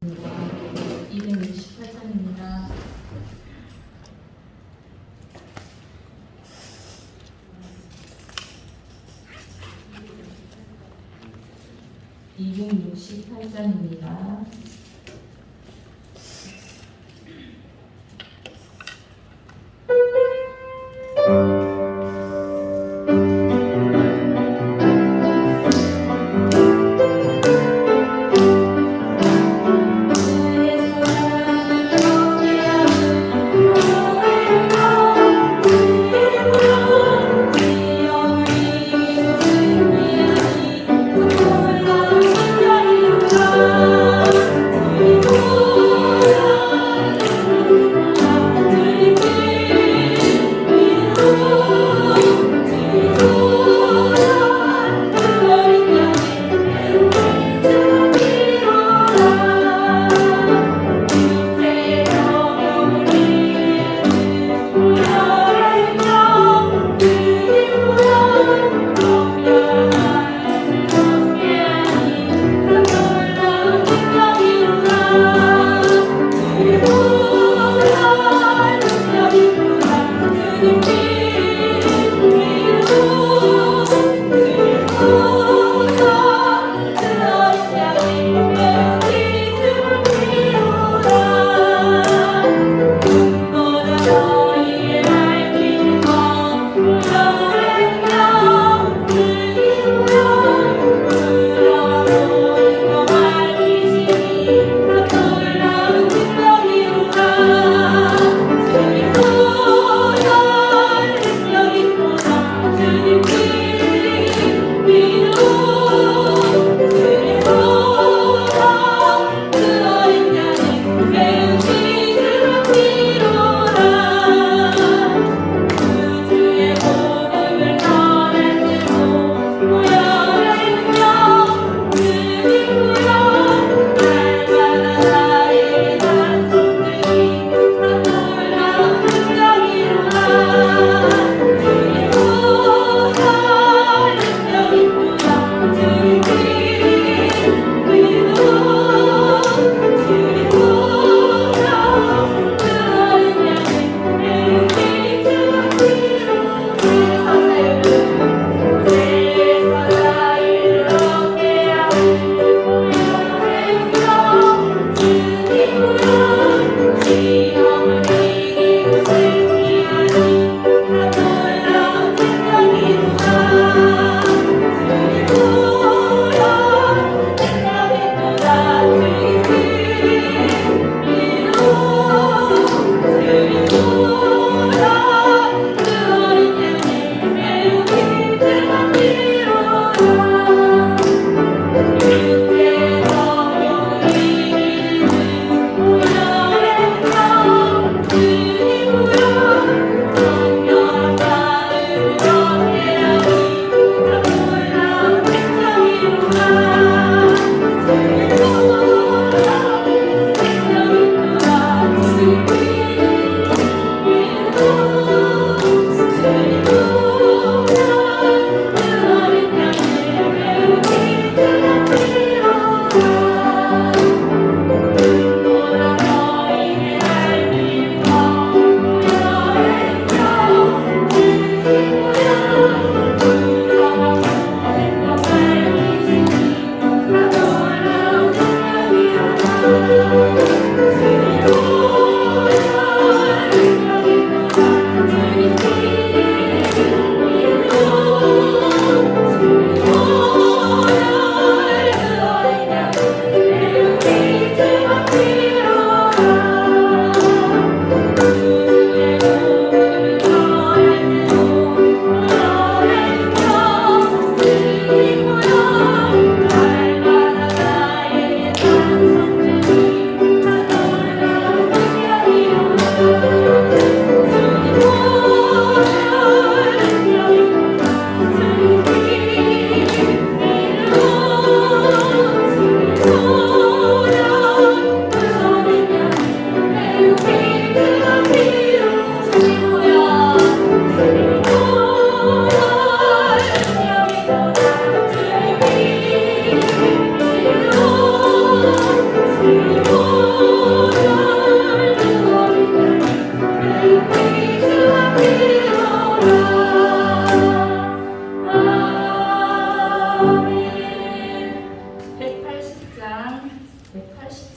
268장입니다. (268장입니다)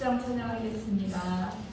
10장 찬양하겠습니다.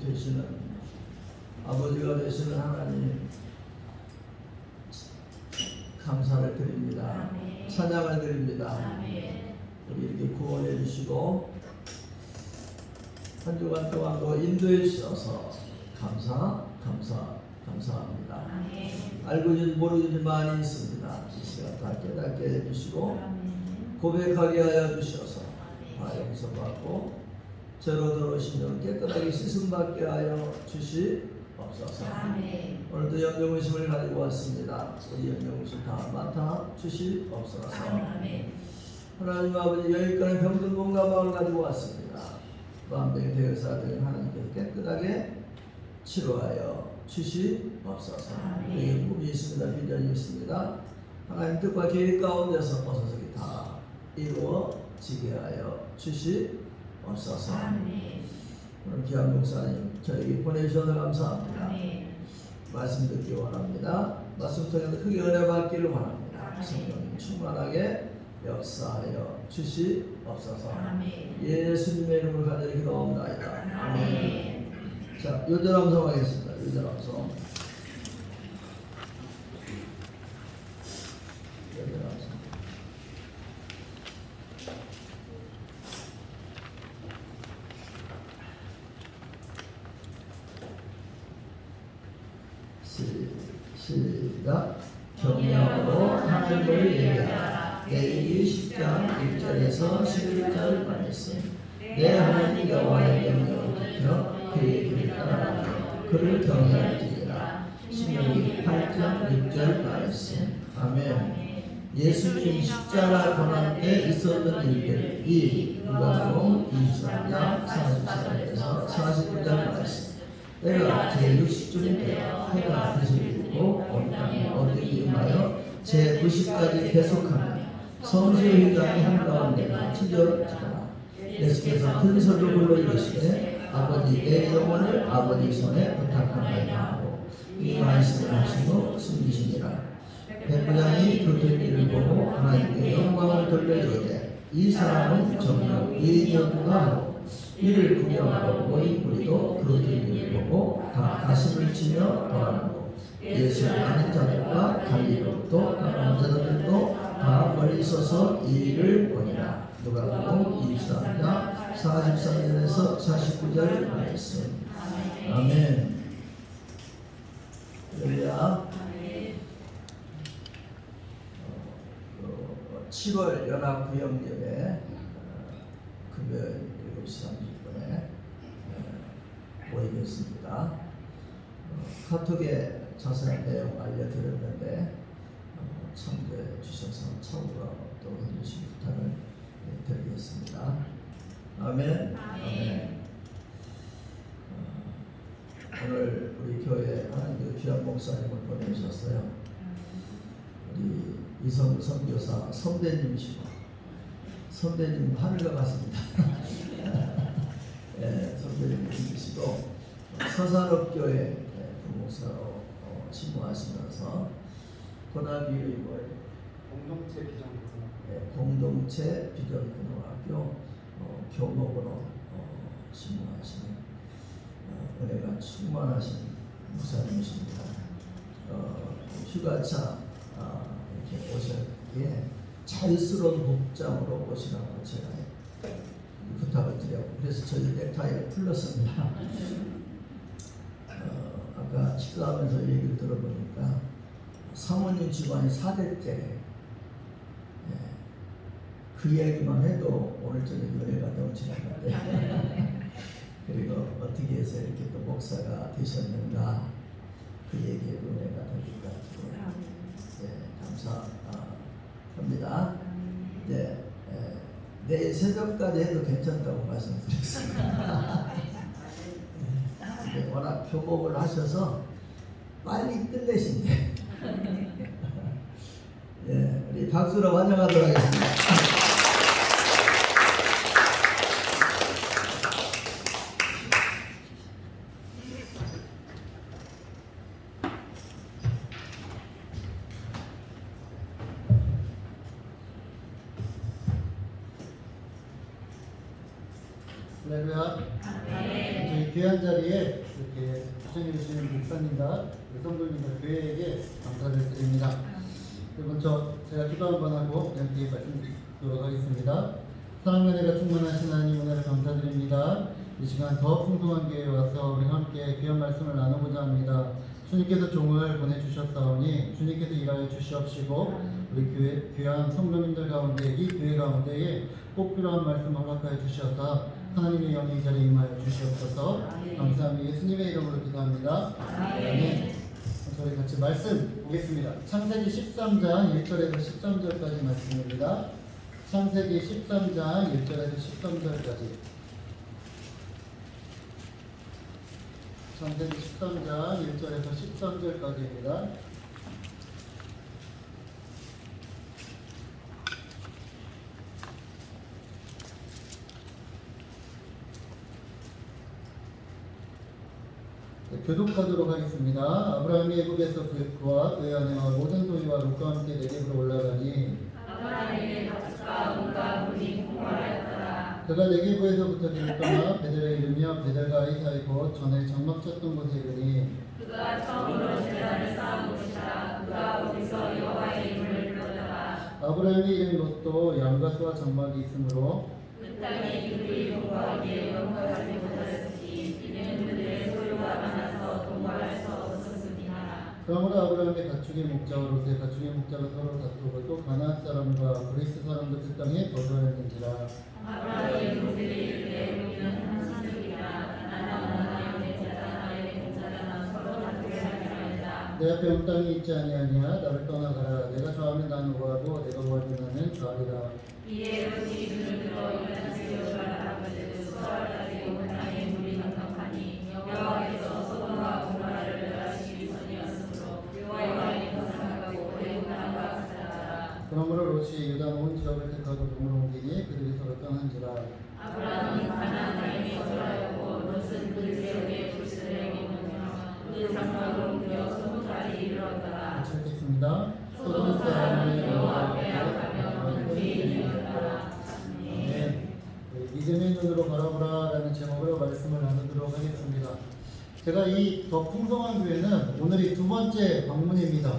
되시는 아버지가 되시는 하나님 감사를 드립니다. 찬양을 드립니다. 우리 이렇게 구원해 주시고 한 주간 동안도 인도해 주셔서 감사합니다. 알고지 모르지 많이 있습니다. 이 시간 다 깨닫게 해주시고 고백하게 하여 주셔서 다 용서받고 죄로 들어오신 영 깨끗하게 씻음받게 하여 주시옵소서. 오늘도 영영의심을 가지고 왔습니다. 우리 영영의심 다 맡아 주시옵소서. 하나님 아버지 여기까지 병든 몸과 마음을 가지고 왔습니다. 마음의 대의사들 하나님께서 깨끗하게 치료하여 주시옵소서. 우리에게 꿈이 있습니다. 비전이 있습니다. 하나님 뜻과 계획 가운데서 어서서기 다 이루어지게 하여 주시옵소서. 오늘 귀한 목사님 저에게 보내주셔서 감사합니다. 말씀 듣기 원합니다. 말씀 통해서 크게 은혜 받기를 원합니다. 성령님 충만하게 역사하여 주시옵소서. 예수님의 이름을 간절히 기도합니다. 아멘. 자, 요절함성 하겠습니다. 요절함성. 요절함성. 시작. 경외하고 하나님을 예배하라. 내 일이 10장 1절에서 11절 말씀. 내 하나님 여호와의 명령을 지켜 그의 길을 따라가며 그를 경외할지니라. 신명기 8장 6절 말씀. 아멘. 예수님 십자가 고난 때 있었던 일들이 누가복음 23장 44절에서 49절 말씀. 내가 제60쯤 되어 해가 되시고 온 땅에 어디에 임하여 제90까지 계속하며 성수의 휘장이 한가운데가 찢어지더라. 예수께서 큰 소리로 불러 이르시되 아버지 내 영혼을 아버지 손에 부탁하나이다 하고 이 말씀을 하시고 숨기시니라. 백부장이 그 된 일을 보고 하나님께 영광을 돌려주되 이 사람은 정녕 의인이었구나 하고 이를 구경하러 모인 무리도 그 일을 보고 다 가슴을 치며 떠나고 예수를 아는 자들과 갈릴리로부터 다른 자들도 다 멀리 서서 이 일을 보니라. 누가복음 23장 43절에서 49절 말씀. 아멘. 할렐루야. 7월 연합구역예배 금요일 7시 30분에 모이겠습니다. 카톡에 자세한 내용 알려드렸는데 참고해 주셔서 참고로 또 해주신 부탁을 드리겠습니다. 아멘. 아멘. 오늘 우리 교회 하나님의 귀한 목사님을 보내주셨어요. 우리 이성우 선교사 선배님이시고 선배님 하늘과 같습니다. 네, 선배님이시고 서산업교회 부목사로 신고하시면서 고등학교의 공동체 비전고등학교 공동체 비전고등학교 교목으로 신고하시는 은혜가 충만하신 목사님이십니다. 휴가차 이렇게 오셨기에 자유스러운 복장으로 오시라고 제가 부탁을 드렸고 그래서 저희 넥타이를 풀렀습니다. 아까 식사하면서 얘기를 들어보니까 사모님 집안이 4대째 그 얘기만 해도 오늘 저녁 은혜가 넘치는데 그리고 어떻게 해서 이렇게 또 목사가 되셨는가 그 얘기에 은혜가 되기가 감사합니다. 네, 내일 새벽까지 해도 괜찮다고 말씀드렸습니다. 워낙 교목을 하셔서 빨리 끝내신대. 네, 우리 박수로 환영하도록 하겠습니다. 할렐루야. 저희 이 귀한 자리에 이렇게 시청해 주시는 목사님과 성도님과 교회에게 감사를 드립니다. 먼저 제가 기도 한번 하고 여러분께 말씀드리도록 하겠습니다. 사랑과 은혜가 충만하신 하나님 은혜를 감사드립니다. 이 시간 더 풍성한 교회에 와서 우리 함께 귀한 말씀을 나누고자 합니다. 주님께서 종을 보내주셨사오니 주님께서 일하여 주시옵시고 우리 귀한 성도님들 가운데 이 교회 가운데에 꼭 필요한 말씀 허락하여 주셔서 하나님의 영이 이 자리에 임하여 주시옵소서. 감사합니다. 예수님의 이름으로 기도합니다. 아멘. 저희 같이 말씀 보겠습니다. 창세기 13장 1절에서 13절까지 말씀입니다. 창세기 13장 1절에서 13절까지. 창세기 13장 1절에서 13절까지입니다. 교독하도록 하겠습니다. 아브라함이 애굽에서 그와 그의 아내와 모든 소유와 롯과 함께 네겝으로 올라가니 아브라함에게 가축과 온갖 물이 풍부하였더라. 그가 네겝에서부터 길을 떠나 베델에 이르며 베델과 아이 사이 곧 전에 장막 쳤던 곳에 이르니 그가 처음으로 제단을 쌓은 곳이라. 그가 거기서 여호와의 이름을 불렀더라. 아브라함의 이름 롯도 양과 소와 장막이 있으므로 그 땅에 그들이 동거하기에 영광하지 못하였으니 이는 그들의 소유가 많아서 동거할 수 없었음이라. 그러므로 아브라함의 가축의 목자와 롯의 가축의 목자가 서로 다투고 또 가나안 사람과 그리스 사람도 그 땅에 거주하였는지라. 아브라함이 그들이 이르되 우리는 한 민족이라. 나는 하나님의 제자 나의 공자나 서로 다투게 하지 말자. 내 앞에 온 땅이 있지 아니하냐. 나를 떠나가라. 내가 좋아하면 나는 구하고 내가 구하면 나는 가리라. 이에 롯이 눈을 들어 일어나 지역을 알아보되 수월까지 온 땅에 물이 넉넉하니 여호와께서 소돔과 고모라를 멸하시기 전이었으므로 여호와의 것을 생각하고 애굽 땅과 살아가라. 그러므로 롯이 유다 온 지역을 택하고 동으로 옮기니 그들이 서로 떠난지라. 아브라함이 가나안 땅에 거주하였고 롯은 그 지역의 불신을 이루며 그 장막으로 옮겨 소돔까지 이르렀더라. 같이 읽겠습니다. 소돔 사람은 여호와 앞에 악하며 죄인이었더라. 네. 믿음의 눈으로 바라보라라는 제목으로 말씀을 나누도록 하겠습니다. 제가 이 더 풍성한 교회는 오늘이 두 번째 방문입니다.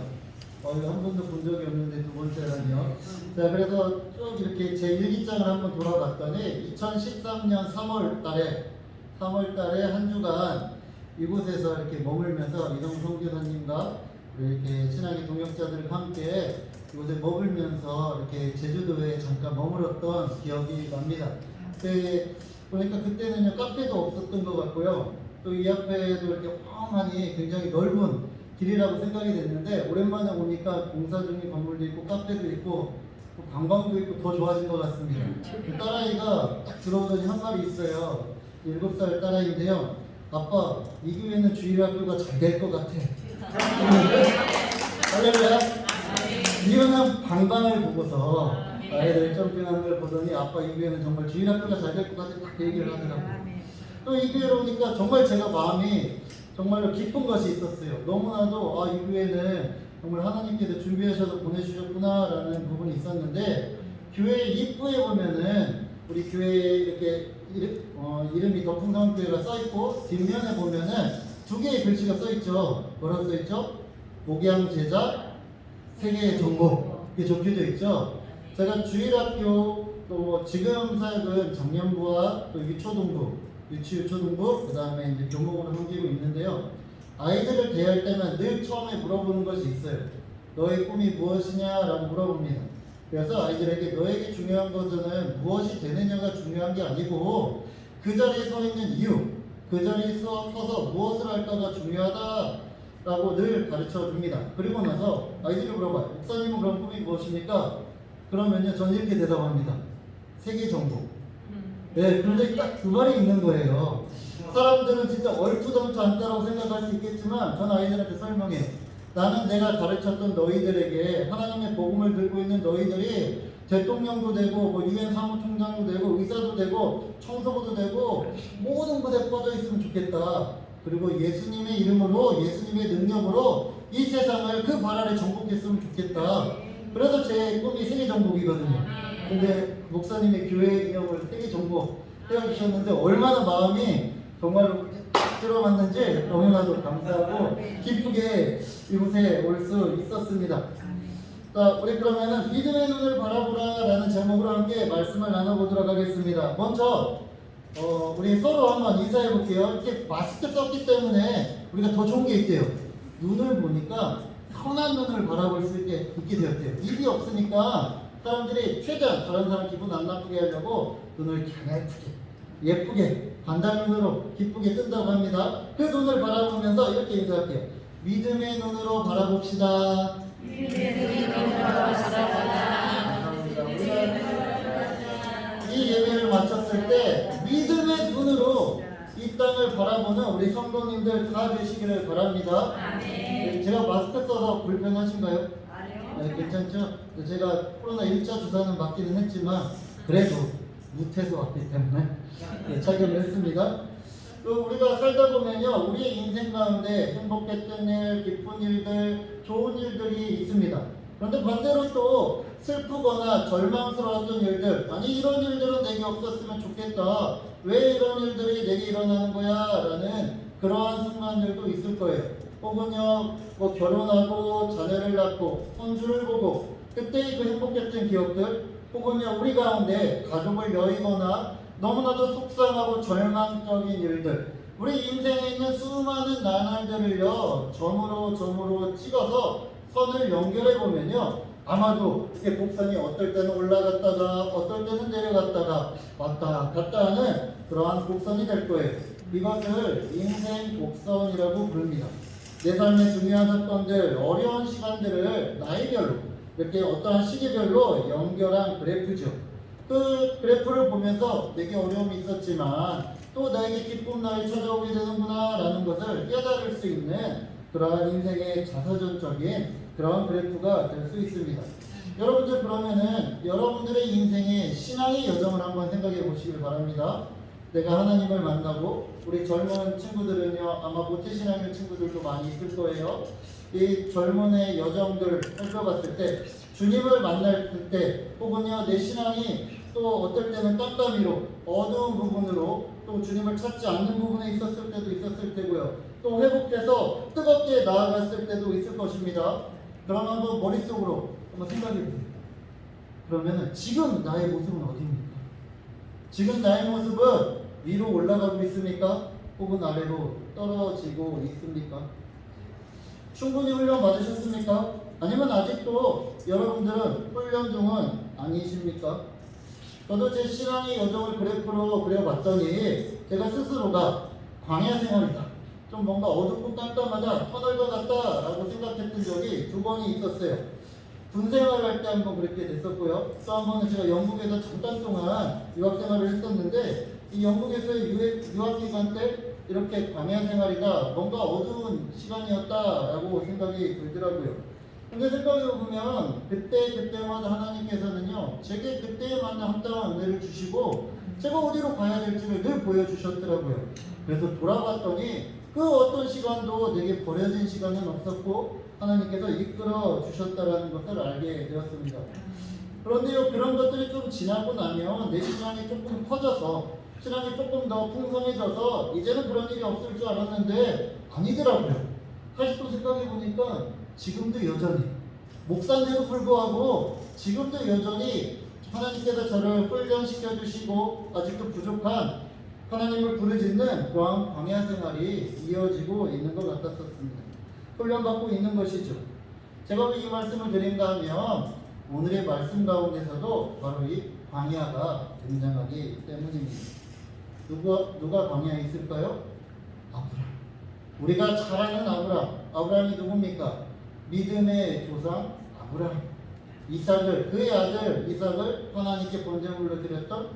한 번도 본 적이 없는데 두 번째라니요. 자, 그래서 쭉 이렇게 제 일기장을 한번 돌아봤더니 2013년 3월 달에 한 주간 이곳에서 이렇게 머물면서 이동성 교사님과 이렇게 친하게 동역자들과 함께 이곳에 머물면서 이렇게 제주도에 잠깐 머물었던 기억이 납니다. 그때 보니까 그때는요 카페도 없었던 것 같고요. 또 이 앞에도 이렇게 험하니 굉장히 넓은 길이라고 생각이 됐는데 오랜만에 오니까 공사 중인 건물도 있고 카페도 있고 또 관광도 있고 더 좋아진 것 같습니다. 그 딸아이가 딱 들어오더니 한 말이 있어요. 7살 딸아이인데요. 아빠, 이 교회는 주일학교가 잘 될 것 같아. 할렐루야. 이유는 방방을 보고서 아이들 점핑하는 걸 보더니 아빠, 이 교회는 정말 주일학교가 잘 될 것 같아. 딱 그 얘기를 하더라고요. 또 이 교회로 오니까 정말 제가 마음이 정말로 기쁜 것이 있었어요. 너무나도 이 교회는 정말 하나님께서 준비하셔서 보내주셨구나라는 부분이 있었는데 교회 입구에 보면은 우리 교회에 이렇게 이름이 더 풍성한 교회가 써있고 뒷면에 보면은 두 개의 글씨가 써있죠. 뭐라고 써있죠? 목양 제자 세계의 정복 이게 적혀져 있죠. 제가 주일학교 또 지금 사역은 청년부와 또 유초등부 유치유초등부 그 다음에 이제 교목으로 섬기고 있는데요. 아이들을 대할 때는 늘 처음에 물어보는 것이 있어요. 너의 꿈이 무엇이냐라고 물어봅니다. 그래서 아이들에게 너에게 중요한 것은 무엇이 되느냐가 중요한 게 아니고 그 자리에 서 있는 이유, 그 자리에 서서 무엇을 할까가 중요하다라고 늘 가르쳐 줍니다. 그리고 나서 아이들이 물어봐요. 목사님은 그런 꿈이 무엇입니까? 그러면요, 저는 이렇게 대답합니다. 세계 정복. 네, 그런데 딱 그 말이 있는 거예요. 사람들은 진짜 얼토당토 않다라고 생각할 수 있겠지만 전 아이들한테 설명해. 나는 내가 가르쳤던 너희들에게 하나님의 복음을 들고 있는 너희들이 대통령도 되고 뭐 유엔 사무총장도 되고 의사도 되고 청소부도 되고 모든 곳에 뻗어 있으면 좋겠다. 그리고 예수님의 이름으로 예수님의 능력으로 이 세상을 그 발 아래 정복했으면 좋겠다. 그래서 제 꿈이 세계 정복이거든요. 근데 목사님의 교회 기념을 세계 정복 해주셨는데 얼마나 마음이 정말로 들어봤는지 너무나도 감사하고 기쁘게 이곳에 올 수 있었습니다. 자, 우리 그러면은 믿음의 눈을 바라보라라는 제목으로 함께 말씀을 나눠보도록 하겠습니다. 먼저 우리 서로 한번 인사해 볼게요. 이렇게 마스크 썼기 때문에 우리가 더 좋은 게 있대요. 눈을 보니까 선한 눈을 바라볼 수 있게 되었대요. 입이 없으니까 사람들이 최대한 다른 사람 기분 안 나쁘게 하려고 눈을 갸냘프게 예쁘게 반달눈으로 기쁘게 뜬다고 합니다. 그 눈을 바라보면서 이렇게 인사할게요. 믿음의 눈으로 바라봅시다. 감사합니다. 이 예배를 마쳤을 때 믿음의 눈으로 이 땅을 바라보는 우리 성도님들 다 되시기를 바랍니다. 제가 마스크 써서 불편하신가요? 네, 괜찮죠? 제가 코로나 1차 주사는 맞기는 했지만 그래도 무태소 왔기 때문에 네, 착용을 했습니다. 또 우리가 살다 보면요, 우리의 인생 가운데 행복했던 일, 기쁜 일들, 좋은 일들이 있습니다. 그런데 반대로 또 슬프거나 절망스러웠던 일들, 아니 이런 일들은 내게 없었으면 좋겠다, 왜 이런 일들이 내게 일어나는 거야 라는 그러한 순간들도 있을 거예요. 혹은요, 뭐 결혼하고 자녀를 낳고 손주를 보고 그때 그 행복했던 기억들, 혹은요 우리 가운데 가족을 여의거나 너무나도 속상하고 절망적인 일들, 우리 인생에 있는 수많은 나날들을요 점으로 찍어서 선을 연결해 보면요, 아마도 이게 곡선이 어떨 때는 올라갔다가 어떨 때는 내려갔다가 왔다 갔다 하는 그러한 곡선이 될 거예요. 이것을 인생 곡선이라고 부릅니다. 내 삶의 중요한 사건들, 어려운 시간들을 나이별로 이렇게 어떠한 시기별로 연결한 그래프죠. 그 그래프를 보면서 내게 어려움이 있었지만 또 나에게 기쁜 날이 찾아오게 되는구나 라는 것을 깨달을 수 있는 그러한 인생의 자서전적인 그런 그래프가 될 수 있습니다. 여러분들 그러면은 여러분들의 인생의 신앙의 여정을 한번 생각해 보시길 바랍니다. 내가 하나님을 만나고, 우리 젊은 친구들은요 아마 모태신앙의 친구들도 많이 있을 거예요. 이 젊은의 여정들 살펴봤을 때 주님을 만날 때, 혹은요 내 신앙이 또 어떨 때는 깜깜이로 어두운 부분으로 또 주님을 찾지 않는 부분에 있었을 때도 있었을 테고요, 또 회복돼서 뜨겁게 나아갔을 때도 있을 것입니다. 그럼 한번 머릿속으로 한번 생각해 보세요. 그러면은 지금 나의 모습은 어디입니까? 지금 나의 모습은 위로 올라가고 있습니까? 혹은 아래로 떨어지고 있습니까? 충분히 훈련 받으셨습니까? 아니면 아직도 여러분들은 훈련 중은 아니십니까? 저도 제 신앙의 여정을 그래프로 그려봤더니 제가 스스로가 광야 생활이다, 좀 뭔가 어둡고 깜깜하다, 터널과 같다 라고 생각했던 적이 2번이 있었어요. 군생활을 할 때 한번 그렇게 됐었고요, 또 한 번은 제가 영국에서 잠깐 동안 유학생활을 했었는데 이 영국에서의 유학기간 때 이렇게 광야 생활이다, 뭔가 어두운 시간이었다라고 생각이 들더라고요. 근데 생각해보면 그때마다 하나님께서는요 제게 그때에 맞는 합당한 은혜를 주시고 제가 어디로 가야 될지를 늘 보여주셨더라고요. 그래서 돌아봤더니 그 어떤 시간도 내게 버려진 시간은 없었고 하나님께서 이끌어 주셨다라는 것을 알게 되었습니다. 그런데요, 그런 것들이 좀 지나고 나면 내 신앙이 조금 커져서, 신앙이 조금 더 풍성해져서 이제는 그런 일이 없을 줄 알았는데 아니더라고요. 다시 또 생각해보니까 지금도 여전히, 목사인데도 불구하고 지금도 여전히 하나님께서 저를 훈련시켜 주시고 아직도 부족한 하나님을 부르짖는 그러한 광야 생활이 이어지고 있는 것 같았었습니다. 훈련받고 있는 것이죠. 제가 왜 이 말씀을 드린가 하면 오늘의 말씀 가운데서도 바로 이 광야가 등장하기 때문입니다. 누가 광야에 있을까요? 아브라함. 우리가 잘 아는 아브라함이 누굽니까? 믿음의 조상 아브라함. 이삭을, 그의 아들 이삭을 하나님께 번제물로 드렸던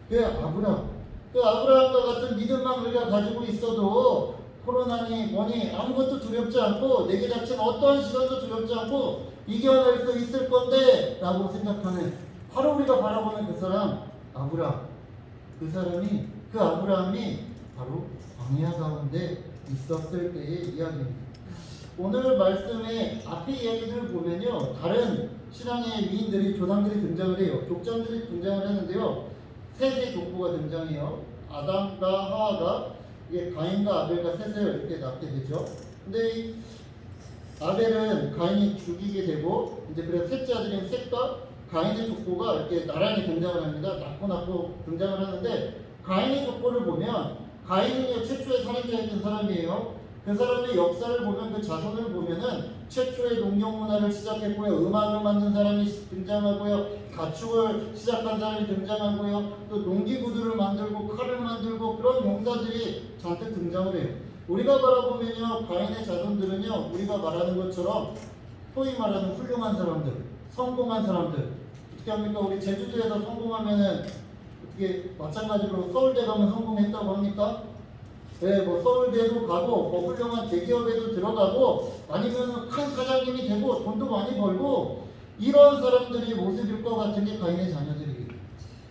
그 아브라함. 그 아브라함과 같은 믿음만 우리가 가지고 있어도 코로나니 뭐니 아무것도 두렵지 않고 내게 닥친 어떠한 시간도 두렵지 않고 이겨낼 수 있을 건데 라고 생각하는, 바로 우리가 바라보는 그 사람 아브라함. 그 아브라함이 바로 광야 가운데 있었을 때의 이야기입니다. 오늘 말씀의 앞의 이야기들을 보면요, 다른 신앙의 위인들이, 조상들이 등장을 해요. 족장들이 등장을 하는데요, 셋의 족보가 등장해요. 아담과 하와가 이게 가인과 아벨과 셋을 이렇게 낳게 되죠. 근데 이 아벨은 가인이 죽이게 되고 이제 그래서 셋째 아들인 셋과 가인의 족보가 이렇게 나란히 등장을 합니다. 낳고 등장을 하는데 가인의 족보를 보면 가인이 최초의 살인자였던 사람이에요. 그 사람의 역사를 보면 그 자손을 보면은 최초의 농경 문화를 시작했고요. 음악을 만든 사람이 등장하고요. 가축을 시작한 사람이 등장하고요. 또 농기구들을 만들고 칼을 만들고 그런 용사들이 잔뜩 등장을 해요. 우리가 바라보면요. 가인의 자손들은요. 우리가 말하는 것처럼 소위 말하는 훌륭한 사람들, 성공한 사람들. 어떻게 합니까? 우리 제주도에서 성공하면은 어떻게 마찬가지로 서울대 가면 성공했다고 합니까? 네, 뭐 서울대도 가고 뭐 훌륭한 대기업에도 들어가고 아니면 큰 사장님이 되고 돈도 많이 벌고 이런 사람들의 모습일 것 같은 게 가인의 자녀들이에요.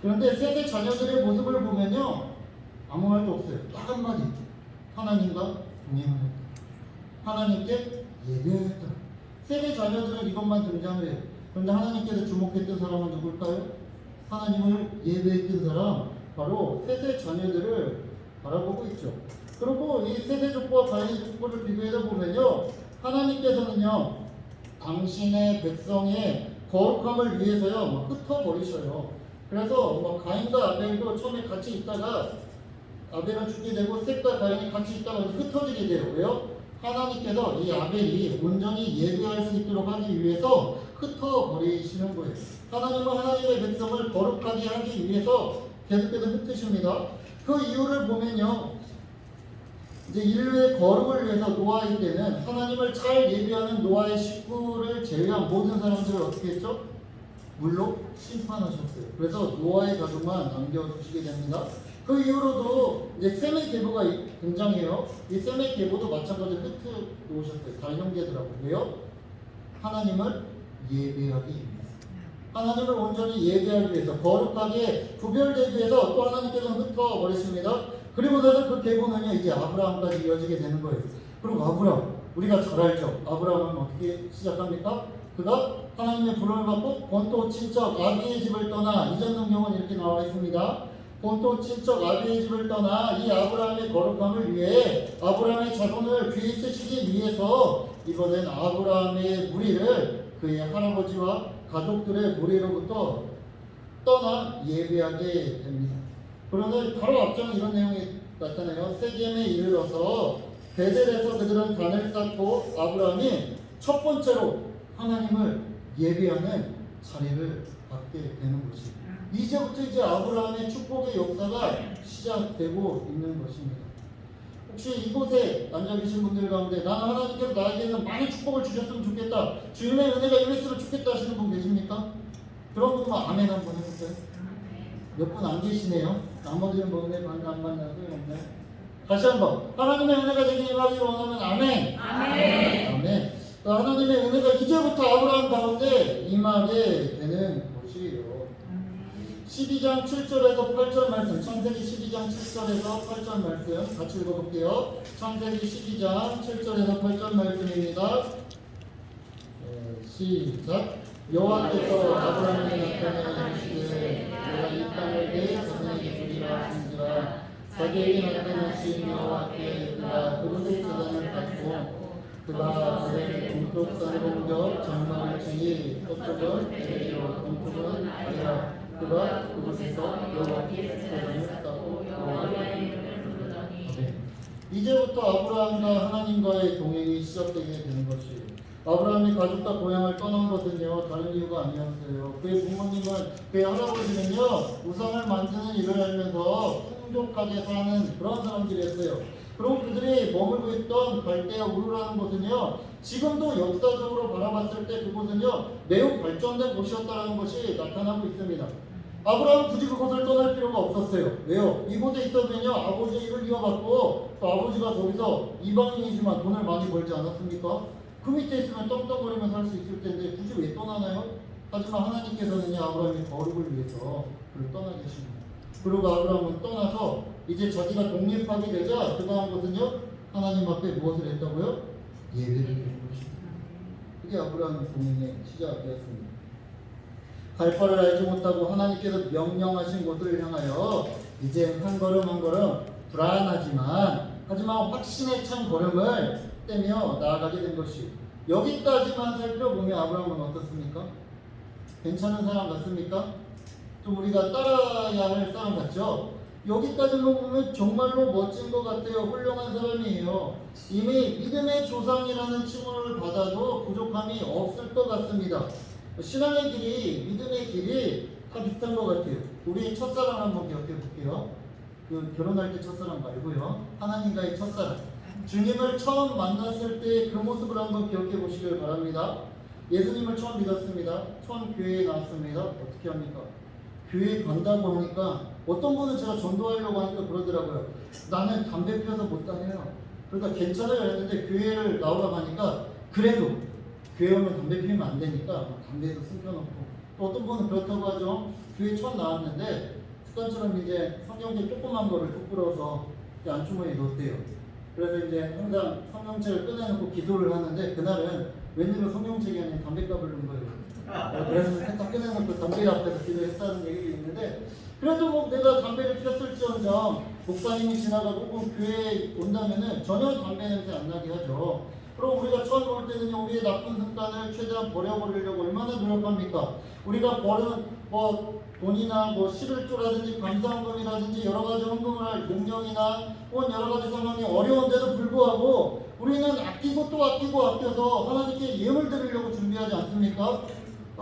그런데 셋의 자녀들의 모습을 보면요 아무 말도 없어요. 딱 한마디 하나님과 동행을 했다. 하나님께 예배했다. 셋의 자녀들은 이것만 등장을 해요. 그런데 하나님께서 주목했던 사람은 누굴까요? 하나님을 예배했던 사람 바로 셋의 자녀들을 바라보고 있죠. 그리고 이 셋의 족보와 가인의 족보를 비교해서 보면요 하나님께서는요 당신의 백성의 거룩함을 위해서요 막 흩어버리셔요. 그래서 뭐 가인과 아벨도 처음에 같이 있다가 아벨은 죽게 되고 셋과 가인이 같이 있다가 흩어지게 돼요. 왜요? 하나님께서 이 아벨이 온전히 예배할 수 있도록 하기 위해서 흩어버리시는 거예요. 하나님은 하나님의 백성을 거룩하게 하기 위해서 계속해서 흩으십니다. 그 이유를 보면요 이제 인류의 거룩을 위해서 노아의 때는 하나님을 잘 예배하는 노아의 식구를 제외한 모든 사람들을 어떻게 했죠? 물로 심판하셨어요. 그래서 노아의 가족만 남겨두시게 됩니다. 그 이후로도 이제 셈의 계보가 등장해요. 이 셈의 계보도 마찬가지로 흩어 놓으셨어요. 다른 형제들하고. 왜요? 하나님을 예배하기 위해서. 하나님을 온전히 예배하기 위해서 거룩하게 구별되기 위해서 또 하나님께서 흩어버리십니다. 그리고 나서 그 계보는요 이제 아브라함까지 이어지게 되는 거예요. 그리고 아브라함 우리가 잘 알죠. 아브라함은 어떻게 시작합니까? 그가 하나님의 부름을 받고 본토 친척 아비의 집을 떠나 이전 성경은 이렇게 나와 있습니다. 본토 친척 아비의 집을 떠나 이 아브라함의 거룩함을 위해 아브라함의 자손을 귀에 쓰시기 위해서 이번엔 아브라함의 무리를 그의 할아버지와 가족들의 무리로부터 떠나 예배하게 됩니다. 그런데 바로 앞장 이런 내용이 나타나요. 세겜에 이르러서 베델에서 그들은 단을 쌓고 아브라함이 첫 번째로 하나님을 예배하는 자리를 갖게 되는 것이 이제부터 이제 아브라함의 축복의 역사가 시작되고 있는 것입니다. 혹시 이곳에 앉아 계신 분들 가운데 나는 하나님께서 나에게는 많은 축복을 주셨으면 좋겠다, 주님의 은혜가 임했으면 좋겠다 하시는 분 계십니까? 그런 분은 아멘 한번 해보세요. 몇 분 안 계시네요. 나머지는 뭐 은혜 받나 안 받나 소용없네. 다시 한번 하나님의 은혜가 되길 임하기를 원하면 아멘. 아멘. 아멘. 하나님의 은혜가 이제부터 아브라함 가운데 임하게 되는 것이에요. 12장 7절에서 8절 말씀, 창세기 12장 7절에서 8절 말씀 같이 읽어볼게요. 창세기 12장 7절에서 8절 말씀입니다. 시작. 여호와께서 아브라함에게 나타나 이르시되 내가 이 땅을 내 자손에게 주리라 하신지라. 자기에게 나타나신 여호와께 그가 그릇의 재단을 갖고 그가 그의 동쪽 산을 옮겨 장막을 치니 서쪽은 에리로 동쪽은 아이라. 그가 그곳에서 여호와께 재단을 쌓고 여호와의 이름을 부르더니. 이제부터 아브라함과 하나님과의 동행이 시작되게 되는 것이 아브라함이 가족과 고향을 떠난 것은요 다른 이유가 아니었어요. 그의 부모님은 그의 할아버지는요 우상을 만드는 일을 하면서 풍족하게 사는 그런 사람들이었어요. 그리고 그들이 머물고 있던 갈대아 우르라는 곳은요 지금도 역사적으로 바라봤을 때 그곳은요 매우 발전된 곳이었다는 것이 나타나고 있습니다. 아브라함은 굳이 그곳을 떠날 필요가 없었어요. 왜요? 이곳에 있었면요 아버지의 일을 이어받고 또 아버지가 거기서 이방인이지만 돈을 많이 벌지 않았습니까? 그 밑에 있으면 떵떵거리면 살 수 있을 텐데 굳이 왜 떠나나요? 하지만 하나님께서는요 아브라함의 거룩을 위해서 그를 떠나게 하십니다. 그리고 아브라함은 떠나서 이제 자기가 독립하게 되자 그가 한 것은요 하나님 앞에 무엇을 했다고요? 예배를 드린 것입니다. 그게 아브라함의 동행의 시작이었습니다. 갈 바를 알지 못하고 하나님께서 명령하신 곳을 향하여 이제 한 걸음 한 걸음 불안하지만 하지만 확신에 찬 걸음을 떼며 나아가게 된 것이 여기까지만 살펴보면 아브라함은 어떻습니까? 괜찮은 사람 같습니까? 좀 우리가 따라야 할 사람 같죠? 여기까지만 보면 정말로 멋진 것 같아요. 훌륭한 사람이에요. 이미 믿음의 조상이라는 칭호를 받아도 부족함이 없을 것 같습니다. 신앙의 길이, 믿음의 길이 다 비슷한 것 같아요. 우리 첫사랑 한번 기억해 볼게요. 그 결혼할 때 첫사랑 말고요. 하나님과의 첫사랑. 주님을 처음 만났을 때 그 모습을 한번 기억해 보시길 바랍니다. 예수님을 처음 믿었습니다. 처음 교회에 나왔습니다. 어떻게 합니까? 교회에 간다고 하니까 어떤 분은 제가 전도하려고 하니까 그러더라고요. 나는 담배 피워서 못 다녀요. 그러니까 괜찮아요 했는데 교회를 나오라고 하니까 그래도 교회 오면 담배 피우면 안 되니까 담배도 숨겨놓고 또 어떤 분은 그렇다고 하죠. 교회 처음 나왔는데 습관처럼 이제 성경책 조그만 거를 뚝 불어서 안주머니에 넣었대요. 그래서 이제 항상 성경책을 꺼내놓고 기도를 하는데 그날은 웬일로 성경책이 아닌 담배값을 넣은 거예요. 그래서 딱 꺼내놓고 담배 앞에서 기도했다는 얘기도 있는데 그래도 뭐 내가 담배를 피웠을지언정 목사님이 지나가고 혹은 교회에 온다면은 전혀 담배 냄새 안 나게 하죠. 그럼 우리가 처음 올 때는 우리의 나쁜 습관을 최대한 버려버리려고 얼마나 노력합니까? 우리가 버는 뭐 돈이나 뭐 11조라든지 감사헌금이라든지 여러 가지 헌금을 할 능력이나 혹은 여러 가지 상황이 어려운데도 불구하고 우리는 아끼고 또 아끼고 아껴서 하나님께 예물 드리려고 준비하지 않습니까?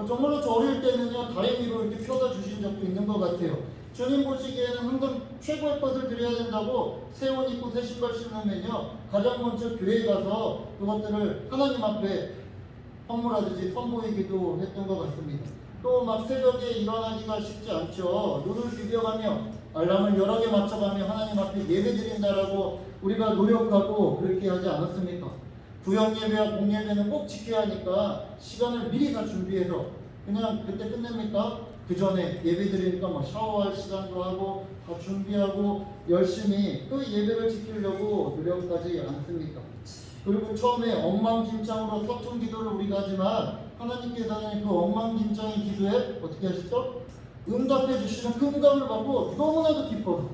정말로 저 어릴 때는요 다리 위로 이렇게 펴다 주신 적도 있는 것 같아요. 주님 보시기에는 항상 최고의 것을 드려야 된다고 새 옷 입고 새 신발 신으면요 가장 먼저 교회에 가서 그것들을 하나님 앞에 선물하듯이 선보이기도 했던 것 같습니다. 또 막 새벽에 일어나기가 쉽지 않죠. 눈을 비벼가며 알람을 여러 개 맞춰가며 하나님 앞에 예배드린다라고 우리가 노력하고 그렇게 하지 않았습니까? 구역 예배와 공예배는 꼭 지켜야 하니까 시간을 미리 다 준비해서 그냥 그때 끝냅니까? 그 전에 예배 드리니까 뭐 샤워할 시간도 하고 다 준비하고 열심히 그 예배를 지키려고 노력하지 않습니까? 그리고 처음에 엉망진창으로 서툰 기도를 우리가 하지만 하나님께서는 그 엉망진창의 기도에 어떻게 하시죠? 응답해 주시는 그 응답을 받고 너무나도 기뻐서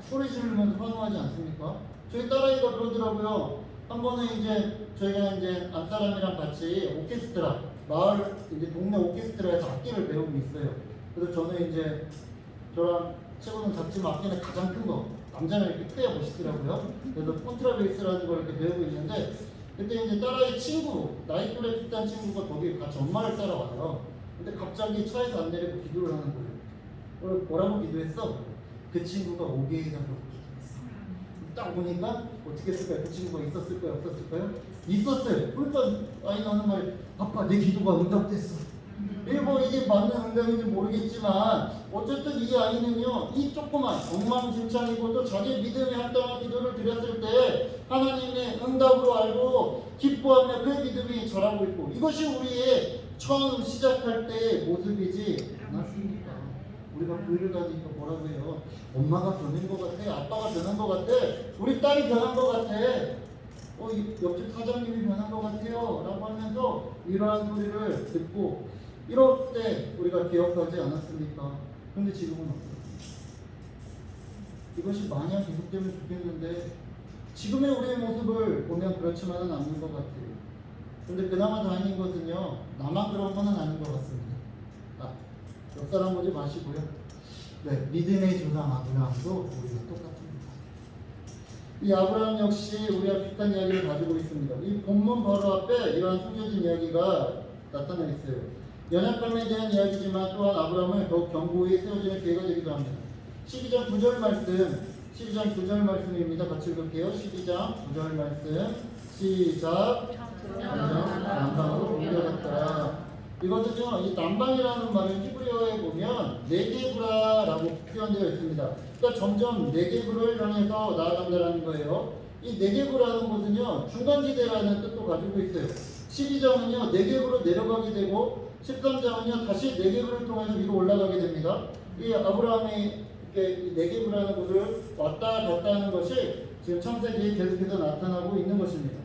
소리 지르면서 환호하지 않습니까? 저희 딸아이가 그러더라고요. 한 번은 이제 저희가 이제 앞사람이랑 같이 오케스트라 마을 이제 동네 오케스트라에서 악기를 배우고 있어요. 그래서 저는 이제 저랑 최고는 작지만 악기는 가장 큰 거 남자는 이렇게 크게 멋있더라고요. 그래서 콘트라베이스라는 걸 이렇게 배우고 있는데 그때 이제 딸아이 친구 나이 또래 비슷한 친구가 거기 같이 엄마를 따라와요. 근데 갑자기 차에서 안 내리고 기도를 하는 거예요. 뭐라고 기도했어? 그 친구가 오게 해달라고 기도했어. 딱 보니까 어떻게 했을까요? 그 친구가 있었을까요? 없었을까요? 있었어요. 그러니까 아이가 하는 말이 아빠 내 기도가 응답됐어. 이게 맞는 응답인지 모르겠지만 어쨌든 이 아이는요 이 조그만 엉망진창이고 또 자기 믿음에 합당한 기도를 드렸을 때 하나님의 응답으로 알고 기뻐하며 그 믿음이 자라고 있고 이것이 우리의 처음 시작할 때의 모습이지 않았습니까? 우리가 교회를 가니까 뭐라고 해요? 엄마가 변한 것 같아, 아빠가 변한 것 같아, 우리 딸이 변한 것 같아, 옆집 사장님이 변한 것 같아요 라고 하면서 이러한 소리를 듣고 이럴 때 우리가 기억하지 않았습니까? 그런데 지금은 없습니다. 이것이 마냥 계속되면 좋겠는데 지금의 우리의 모습을 보면 그렇지만은 않는 것 같아요. 그런데 그나마 다행인 것은요 나만 그런 건 아닌 것 같습니다. 옆 사람 보지 마시고요. 네, 믿음의 조상 아브라함도 우리가 똑같습니다. 이 아브라함 역시 우리와 비슷한 이야기를 가지고 있습니다. 이 본문 바로 앞에 이러한 숨겨진 이야기가 나타나 있어요. 연약함에 대한 이야기지만 또한 아브라함을 더욱 견고히 세워지는 기회가 되기도 합니다. 12장 9절 말씀, 12장 9절 말씀입니다. 같이 읽을게요. 12장 9절 말씀, 시작. 남방으로 옮겨갔다. 이것은요, 이 남방이라는 말을 히브리어에 보면 네게브라라고 표현되어 있습니다. 그러니까 점점 네게브를 향해서 나아간다는 거예요. 이 네게브라는 곳은요, 중간지대라는 뜻도 가지고 있어요. 12장은요, 네게브로 내려가게 되고 13장은요 다시 네게브를 통해서 위로 올라가게 됩니다. 이 아브라함이 이렇게 네게브라는 곳을 왔다 갔다 하는 것이 지금 창세기에 계속해서 나타나고 있는 것입니다.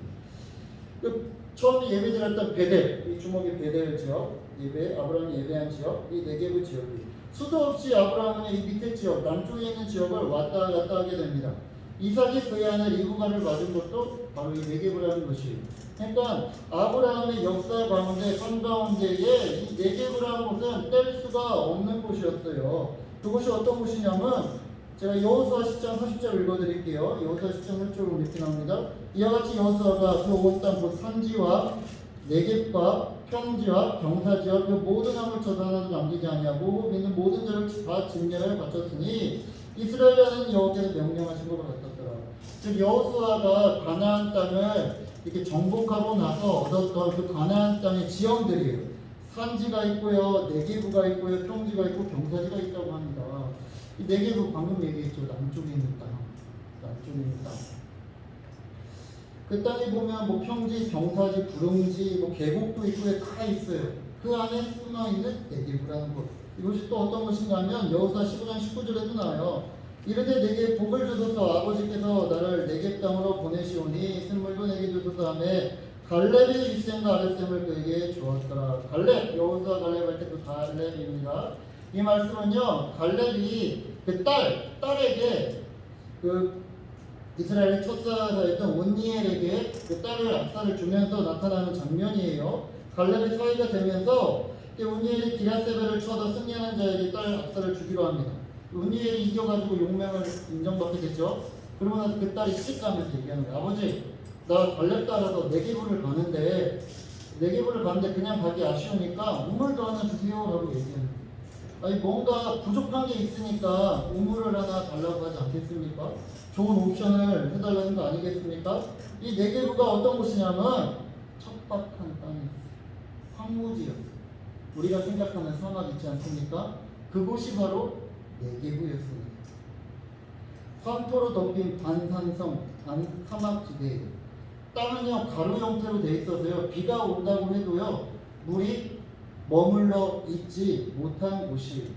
처음에 예배드렸던 베델, 이 주목이 베델 지역, 아브라함이 예배한 지역, 이 네게브 지역이 수도 없이 아브라함은 이 밑에 지역, 남쪽에 있는 지역을 왔다 갔다 하게 됩니다. 이삭이 그의 아내 리브가를 맞은 것도 바로 이 네게브라는 것이에요. 그러니까 아브라함의 역사 가운데 한가운데에 이 네게브라는 곳은 뗄 수가 없는 곳이었어요. 그곳이 어떤 곳이냐면 제가 여호수아 10장 30절 읽어드릴게요. 여호수아 10장 30절로 이렇게 나옵니다. 이와 같이 여호수아가 그 온 땅 곧 산지와 네겝과 평지와 경사지와 그 모든 땅을 저주하나도 남기지 아니하고 믿는 모든 자를 다 진멸하여 바쳤으니 이스라엘은 여호와께서 명령하신 것과 같았더라. 즉 여호수아가 가나안 땅을 이렇게 정복하고 나서 얻었던 그 가나안 땅의 지형들이에요. 산지가 있고요, 네게브가 있고요, 평지가 있고 경사지가 있다고 합니다. 이 네게브 방금 얘기했죠. 남쪽에 있는 땅, 남쪽에 있는 땅. 그 땅에 보면 뭐 평지, 경사지, 구릉지, 뭐 계곡도 있고요, 다 있어요. 그 안에 숨어 있는 네게브라는 곳. 이것이 또 어떤 것인가 하면 여호수아 15장 19절에도 나와요. 이르되 내게 복을 주소서 아버지께서 나를 네겝 땅으로 보내시오니 샘물도 내게 주소서 하며 갈렙의 윗셈과 아랫셈을 그에게 주었더라. 갈렙, 여호수아 갈렙 할 때 그 갈렙입니다. 이 말씀은요, 갈렙이 그 딸에게 그 이스라엘의 첫사자였던 온니엘에게 그 딸을 압살을 주면서 나타나는 장면이에요. 갈렙이 사위가 되면서 온니엘이 기라세벨을 쳐서 승리하는 자에게 딸 압살을 주기로 합니다. 온니엘이 이겨가지고 용맹을 인정받게 되죠. 그러고 나서 그 딸이 시집가면서 얘기하는 거예요. 아버지, 나 갈렙 따라서 네게브를 가는데 그냥 가기 아쉬우니까 우물도 하나 주세요 라고 얘기하는 거예요. 아니 뭔가 부족한 게 있으니까 우물을 하나 달라고 하지 않겠습니까? 좋은 옵션을 해달라는 거 아니겠습니까? 이 네게브가 어떤 곳이냐면 척박한 땅이었어요. 황무지였어요. 우리가 생각하는 사막 있지 않습니까? 그곳이 바로 네게브였습니다. 황토로 덮인 반산성, 반사막지대예요. 땅은요 가루 형태로 되어 있어서요 비가 온다고 해도요 물이 머물러 있지 못한 곳이에요.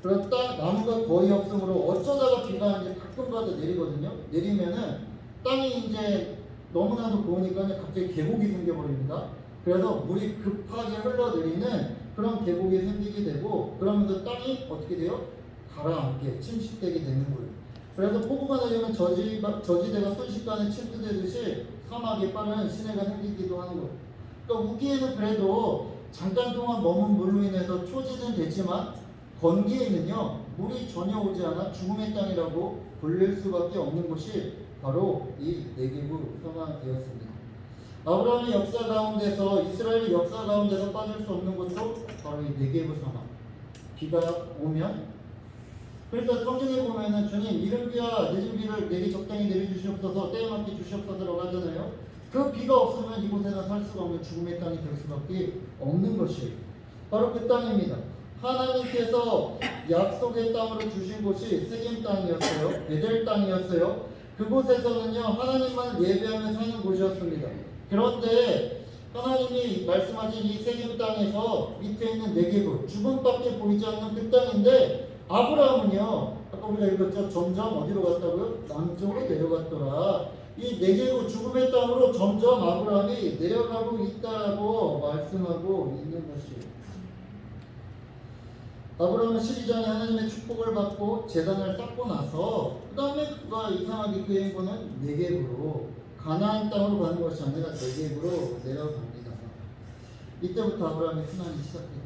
그래서 나무가 거의 없으므로 어쩌다가 비가 이제 가끔가다 내리거든요. 내리면은 땅이 이제 너무나도 고우니까 갑자기 계곡이 생겨버립니다. 그래서 물이 급하게 흘러내리는 그런 계곡이 생기게 되고 그러면서 땅이 어떻게 돼요? 가라앉게 침식되게 되는 거예요. 그래서 폭우가 내리면 저지대가 순식간에 침투되듯이 사막에 빠른 시내가 생기기도 하는 거예요. 그러니까 우기에는 그래도 잠깐 동안 머문 물로 인해서 초지는 되지만 건기에는요 물이 전혀 오지 않아 죽음의 땅이라고 불릴 수밖에 없는 곳이 바로 이 네게브 사막이었습니다. 아브라함의 역사 가운데서 이스라엘의 역사 가운데서 빠질 수 없는 것도 바로 이 네게브 사막. 비가 오면 그러니까 성경에 보면은 주님 이른 비와 늦은 비를 내게 적당히 내려주시옵소서 때에 맞게 주시옵소서라고 하잖아요. 그 비가 없으면 이곳에는 살 수가 없는 죽음의 땅이 될 수밖에 없는 것이에요. 바로 그 땅입니다. 하나님께서 약속의 땅으로 주신 곳이 세겜 땅이었어요. 베델 땅이었어요. 그곳에서는요 하나님만 예배하며 사는 곳이었습니다. 그런데 하나님이 말씀하신 이 세겜 땅에서 밑에 있는 네게브 죽음밖에 보이지 않는 그 땅인데 아브라함은요 아까 우리가 읽었죠. 점점 어디로 갔다고요? 남쪽으로 내려갔더라. 이 네게브 죽음의 땅으로 점점 아브라함이 내려가고 있다고 말씀하고 있는 것이에요. 아브라함은 12장에 하나님의 축복을 받고 제단을 쌓고 나서 그 다음에 그가 이상하게 그 행보는 네게브로 가나안 땅으로 가는 것이 아니라 네게브로 내려갑니다. 이때부터 아브라함의 신앙이 시작됩니다.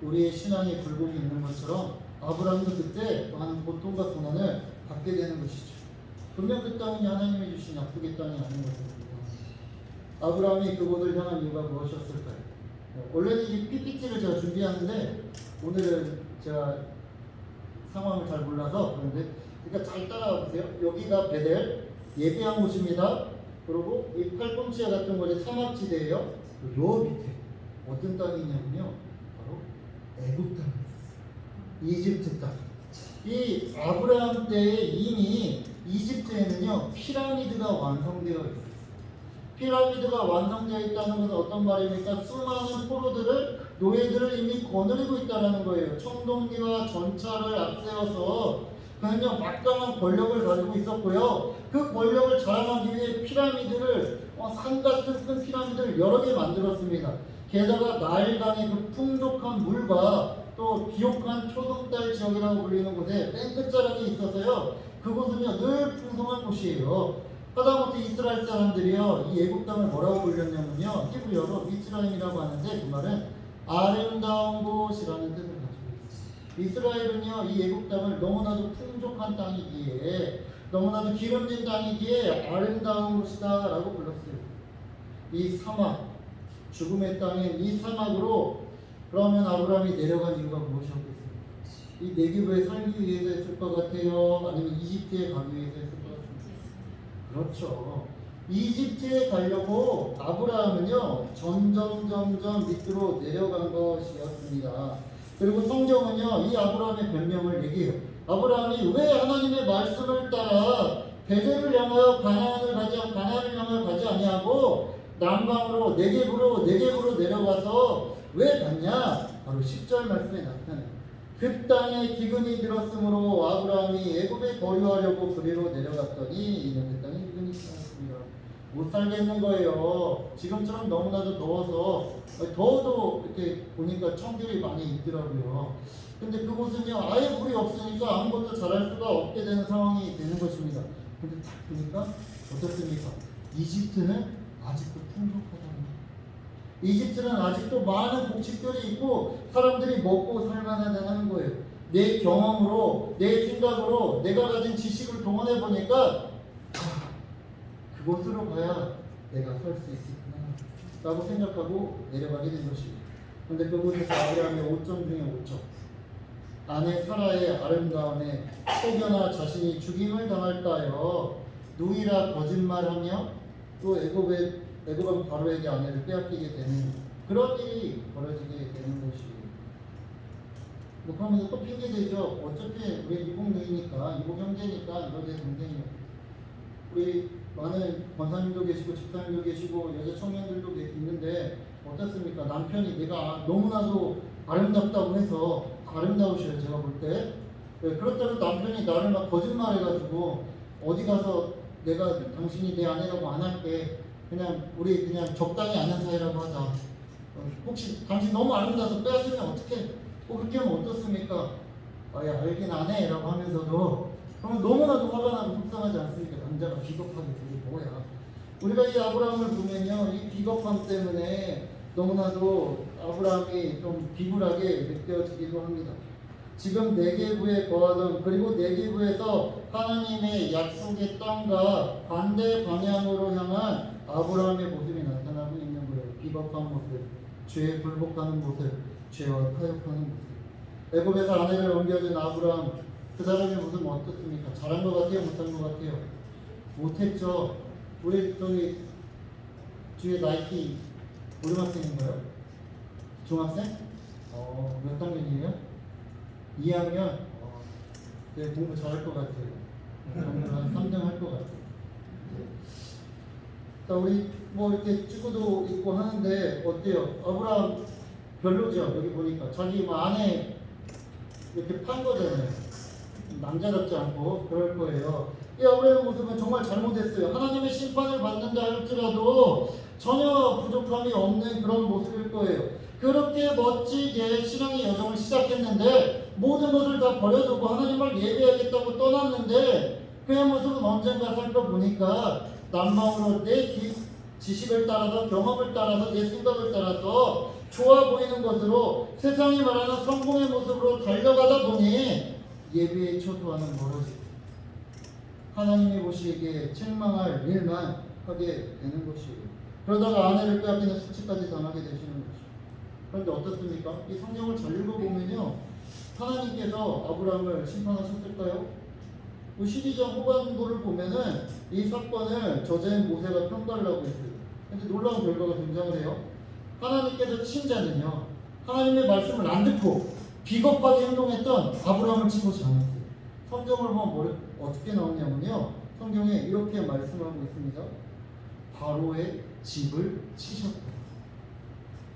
우리의 신앙에 굴곡이 있는 것처럼 아브라함도 그때 많은 고통과 고난을 받게 되는 것이죠. 분명 그 땅이 하나님이 주신 약속의 땅이 아닌 것을 아브라함이 그곳을 향한 이유가 무엇이었을까요? 원래는 이 PPT를 제가 준비하는데 오늘은 제가 상황을 잘 몰라서 그런데 그러니까 잘 따라와 보세요. 여기가 베델 예배한 곳입니다. 그리고 이 팔꿈치와 같은 곳이 사막지대예요. 요 밑에 어떤 땅이냐면요, 바로 애굽 땅, 이집트 땅. 이 아브라함 때에 이미 이집트에는요 피라미드가 완성되어 있어요. 피라미드가 완성되어 있다는 것은 어떤 말입니까? 수많은 포로들을 노예들을 이미 거느리고 있다는 거예요. 청동기와 전차를 앞세워서 그냥 막강한 권력을 가지고 있었고요. 그 권력을 자랑하기 위해 피라미드를 산같은 큰 피라미드를 여러 개 만들었습니다. 게다가 나일강의 그 풍족한 물과 또 비옥한 초승달 지역이라고 불리는 곳에 맨 끝자락에 있어서요. 그곳은요 늘 풍성한 곳이에요. 하다못해 이스라엘 사람들이요 이 애굽 땅을 뭐라고 불렸냐면요 히브리어로 미츠라임이라고 하는데 그 말은 아름다운 곳이라는 뜻을 가지고 있어요. 이스라엘은요 이 애굽 땅을 너무나도 풍족한 땅이기에 너무나도 기름진 땅이기에 아름다운 곳이다라고 불렀어요. 이 사막, 죽음의 땅인 이 사막으로 그러면 아브라함이 내려간 이유가 무엇이었겠어요? 이 네기브에 살기 위해서 했을 것 같아요? 아니면 이집트에 가기 위해서 했을 것 같아요? 그렇죠. 이집트에 가려고 아브라함은요 점점 밑으로 내려간 것이었습니다. 그리고 성경은요 이 아브라함의 변명을 얘기해요. 아브라함이 왜 하나님의 말씀을 따라 베델을 향하여 가나안을 향하여 가지 아니하고 남방으로 네겝으로 내려가서 왜 갔냐? 바로 10절 말씀에 나타나요. 그 땅에 기근이 들었으므로 아브라함이 애굽에 거류하려고 그리로 내려갔더니 이는 그 땅에 기근이 있었습니다. 못 살겠는 거예요. 지금처럼 너무나도 더워서 더워도 이렇게 보니까 청귤이 많이 있더라고요. 근데 그곳은요 아예 물이 없으니까 아무것도 잘할 수가 없게 되는 상황이 되는 것입니다. 근데 딱 보니까 어떻습니까? 이집트는 아직도 풍족하다는 거예요. 이집트는 아직도 많은 곡식들이 있고 사람들이 먹고 살만하다는 거예요. 내 경험으로 내 생각으로 내가 가진 지식을 동원해 보니까 그곳으로 가야 내가 살 수 있겠구나 라고 생각하고 내려가게 된 것입니다. 그런데 그곳에서 아브라함의 5점 중에 5점 아내 사라의 아름다움에 속여나 자신이 죽임을 당할까요? 누이라 거짓말하며 또 애굽 바로에게 아내를 빼앗기게 되는 그런 일이 벌어지게 되는 것이에요. 뭐 그러면서 또 핑계대죠. 어차피 우리 이복 누이니까 이복 형제니까 너네 동생이요. 우리 많은 권사님도 계시고 집사님도 계시고 여자 청년들도 있는데 어떻습니까? 남편이 내가 너무나도 아름답다고 해서 아름다우셔요. 제가 볼 때. 네, 그렇다고 남편이 나를 막 거짓말해가지고 어디 가서 내가 당신이 내 아내라고 안 할게. 그냥 우리 그냥 적당히 아는 사이라고 하자. 혹시 당신 너무 아름다워서 빼앗으면 어떡해? 그렇게 하면 어떻습니까? 아, 야, 알긴 안 해. 라고 하면서도 그러면 너무나도 화가 나고 속상하지 않습니까? 남자가 비겁하게 그게 뭐야? 우리가 이 아브라함을 보면요. 이 비겁함 때문에 너무나도 아브라함이 좀 비굴하게 느껴지기도 합니다. 지금 네게부에 거하던 그리고 네게부에서 하나님의 약속의 땅과 반대 방향으로 향한 아브라함의 모습이 나타나고 있는 거예요. 비겁한 모습, 죄에 굴복하는 모습, 죄와 타협하는 모습. 애굽에서 아내를 옮겨준 아브라함, 그 사람의 모습은 어떻습니까? 잘한 것 같아요? 못한 것 같아요? 못했죠. 우리 저기 뒤에 나이키 고등학생인가요? 중학생? 몇 학년이에요? 2학년? 네, 공부 잘할 것 같아요. 한 3등 할 것 같아요. 자, 우리 뭐 이렇게 축구도 있고 하는데 어때요? 아브라함 별로죠? 여기 보니까 자기 뭐 아내 이렇게 판 거잖아요. 남자답지 않고 그럴 거예요. 이 아브라함의 모습은 정말 잘못했어요. 하나님의 심판을 받는다 할지라도 전혀 부족함이 없는 그런 모습일 거예요. 그렇게 멋지게 신앙의 여정을 시작했는데 모든 것을 다 버려두고 하나님을 예배하겠다고 떠났는데 그의 모습은 언젠가 살펴보니까 남방으로 내 지식을 따라서 경험을 따라서 내 생각을 따라서 좋아 보이는 것으로 세상이 말하는 성공의 모습으로 달려가다 보니 예배에 초토하는 멀어지고 하나님이 보시기에 책망할 일만 하게 되는 것이에요. 그러다가 아내를 빼앗기는 수치까지 당하게 되시는 것이에요. 그런데 어떻습니까? 이 성경을 잘 읽어보면요 하나님께서 아브라함을 심판하셨을까요? 12장 후반부를 보면은 이 사건을 저자인 모세가 평가하려고 했어요. 근데 놀라운 결과가 등장을 해요. 하나님께서 친자는요 하나님의 말씀을 안 듣고 비겁하게 행동했던 아브라함을 치고지 않았어요. 성경을 보면 어떻게 나오냐면요 성경에 이렇게 말씀하고 있습니다. 바로의 집을 치셨다.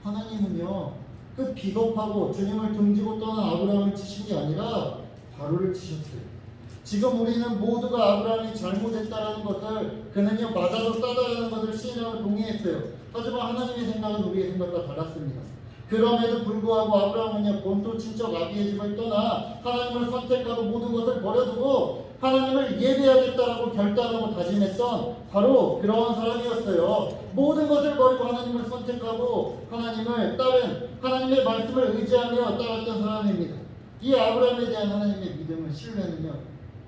하나님은요 그 비겁하고 주님을 등지고 떠난 아브라함을 치신 게 아니라 바로를 치셨어요. 지금 우리는 모두가 아브라함이 잘못했다는 것을 그는요 맞아도 따다라는 것을 시인하고 동의했어요. 하지만 하나님의 생각은 우리의 생각과 달랐습니다. 그럼에도 불구하고 아브라함은요 본토 친척 아비의 집을 떠나 하나님을 선택하고 모든 것을 버려두고 하나님을 예배하겠다라고 결단하고 다짐했던 바로 그런 사람이었어요. 모든 것을 버리고 하나님을 선택하고 하나님을 따른 하나님의 말씀을 의지하며 따랐던 사람입니다. 이 아브라함에 대한 하나님의 믿음을 신뢰는요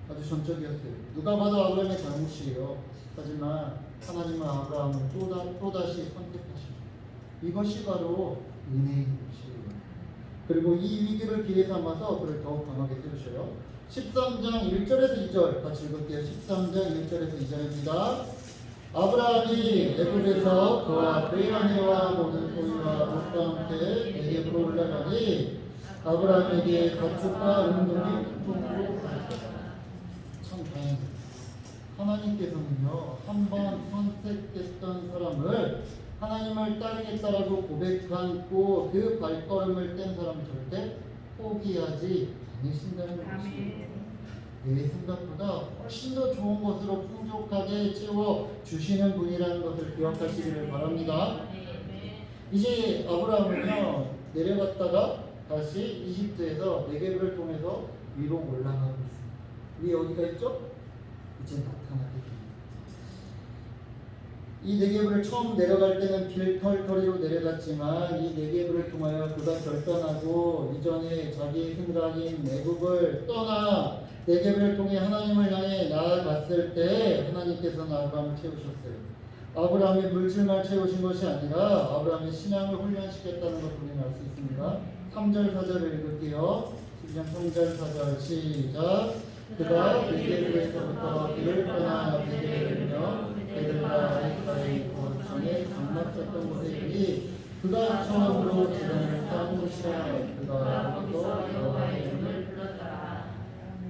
아주 전적이었어요. 누가 봐도 아브라함의 잘못이에요. 하지만 하나님은 아브라함을 또다시 선택하십니다. 이것이 바로 은혜인 것이에요. 그리고 이 위기를 기회 삼아서 그를 더욱 강하게 세우셔요. 13장 1절에서 2절 같이 읽을게요. 13장 1절에서 2절입니다. 아브라함이 애굽에서 그와 그의 아내와 모든 소유와 롯과 함께 내게로 올라가니 아브라함에게 가축과 은동이 풍성으로 참 다행입니다. 하나님께서는요 한 번 선택했던 사람을 하나님을 따르겠다라고 고백하고 그 발걸음을 뗀 사람을 절대 포기하지 않으신다는 것이에요. 내 생각보다 훨씬 더 좋은 것으로 풍족하게 채워 주시는 분이라는 것을 기억하시기를 바랍니다. 이제 아브라함은요 내려갔다가 다시 이집트에서 네게브를 통해서 위로 올라가고 있습니다. 위에 어디가 있죠? 이제 나타나게 됩니다. 이 네게브를 처음 내려갈 때는 빌털터리로 내려갔지만 이 네게브를 통하여 그가 결단하고 이전에 자기 생각인 애굽을 떠나 네게브를 통해 하나님을 향해 나아갔을 때 하나님께서는 아브라함을 채우셨어요. 아브라함의 물질만 채우신 것이 아니라 아브라함의 신앙을 훈련시켰다는 것을 우리는 알 수 있습니다. 3절 4절을 읽을게요. 10장 3절 4절 시작. 그가 베델에서부터 길을 떠나 베델을 이르며 베델과 아이가의 거처에 장막했던 곳에 이르니 그가 처음으로 지단을 쌓은 곳이라. 그가 거기서 여호와의 이름을 불렀더라.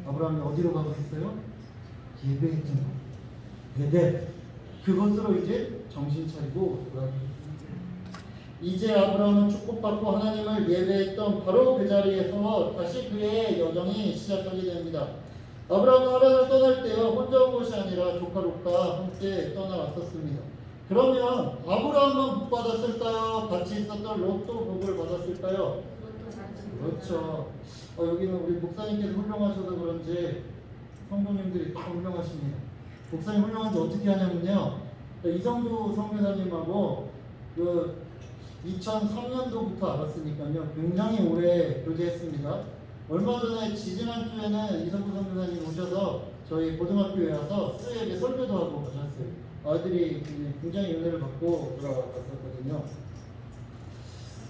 아브라함이 어디로 가고 있어요? 예배했던 곳 베델. 그것으로 이제 정신 차리고 돌아가고 있습니다. 이제 아브라함은 축복받고 하나님을 예배했던 바로 그 자리에서 다시 그의 여정이 시작하게 됩니다. 아브라함은 하란을 떠날 때요 혼자 온 것이 아니라 조카 롯과 함께 떠나왔었습니다. 그러면 아브라함만 복 받았을까요? 같이 있었던 롯도 복을 받았을까요? 그렇죠. 여기는 우리 목사님께서 훌륭하셔서 그런지 성도님들이 다 훌륭하십니다. 목사님 훌륭한데 어떻게 하냐면요 이성두 성교사님하고 2003년도부터 알았으니까요 굉장히 오래 교제했습니다. 얼마 전에 지지난주에는 이성구 선교사님 오셔서 저희 고등학교에 와서 수요일에 설교도 하고 가셨어요. 아이들이 굉장히 은혜를 받고 돌아갔었거든요.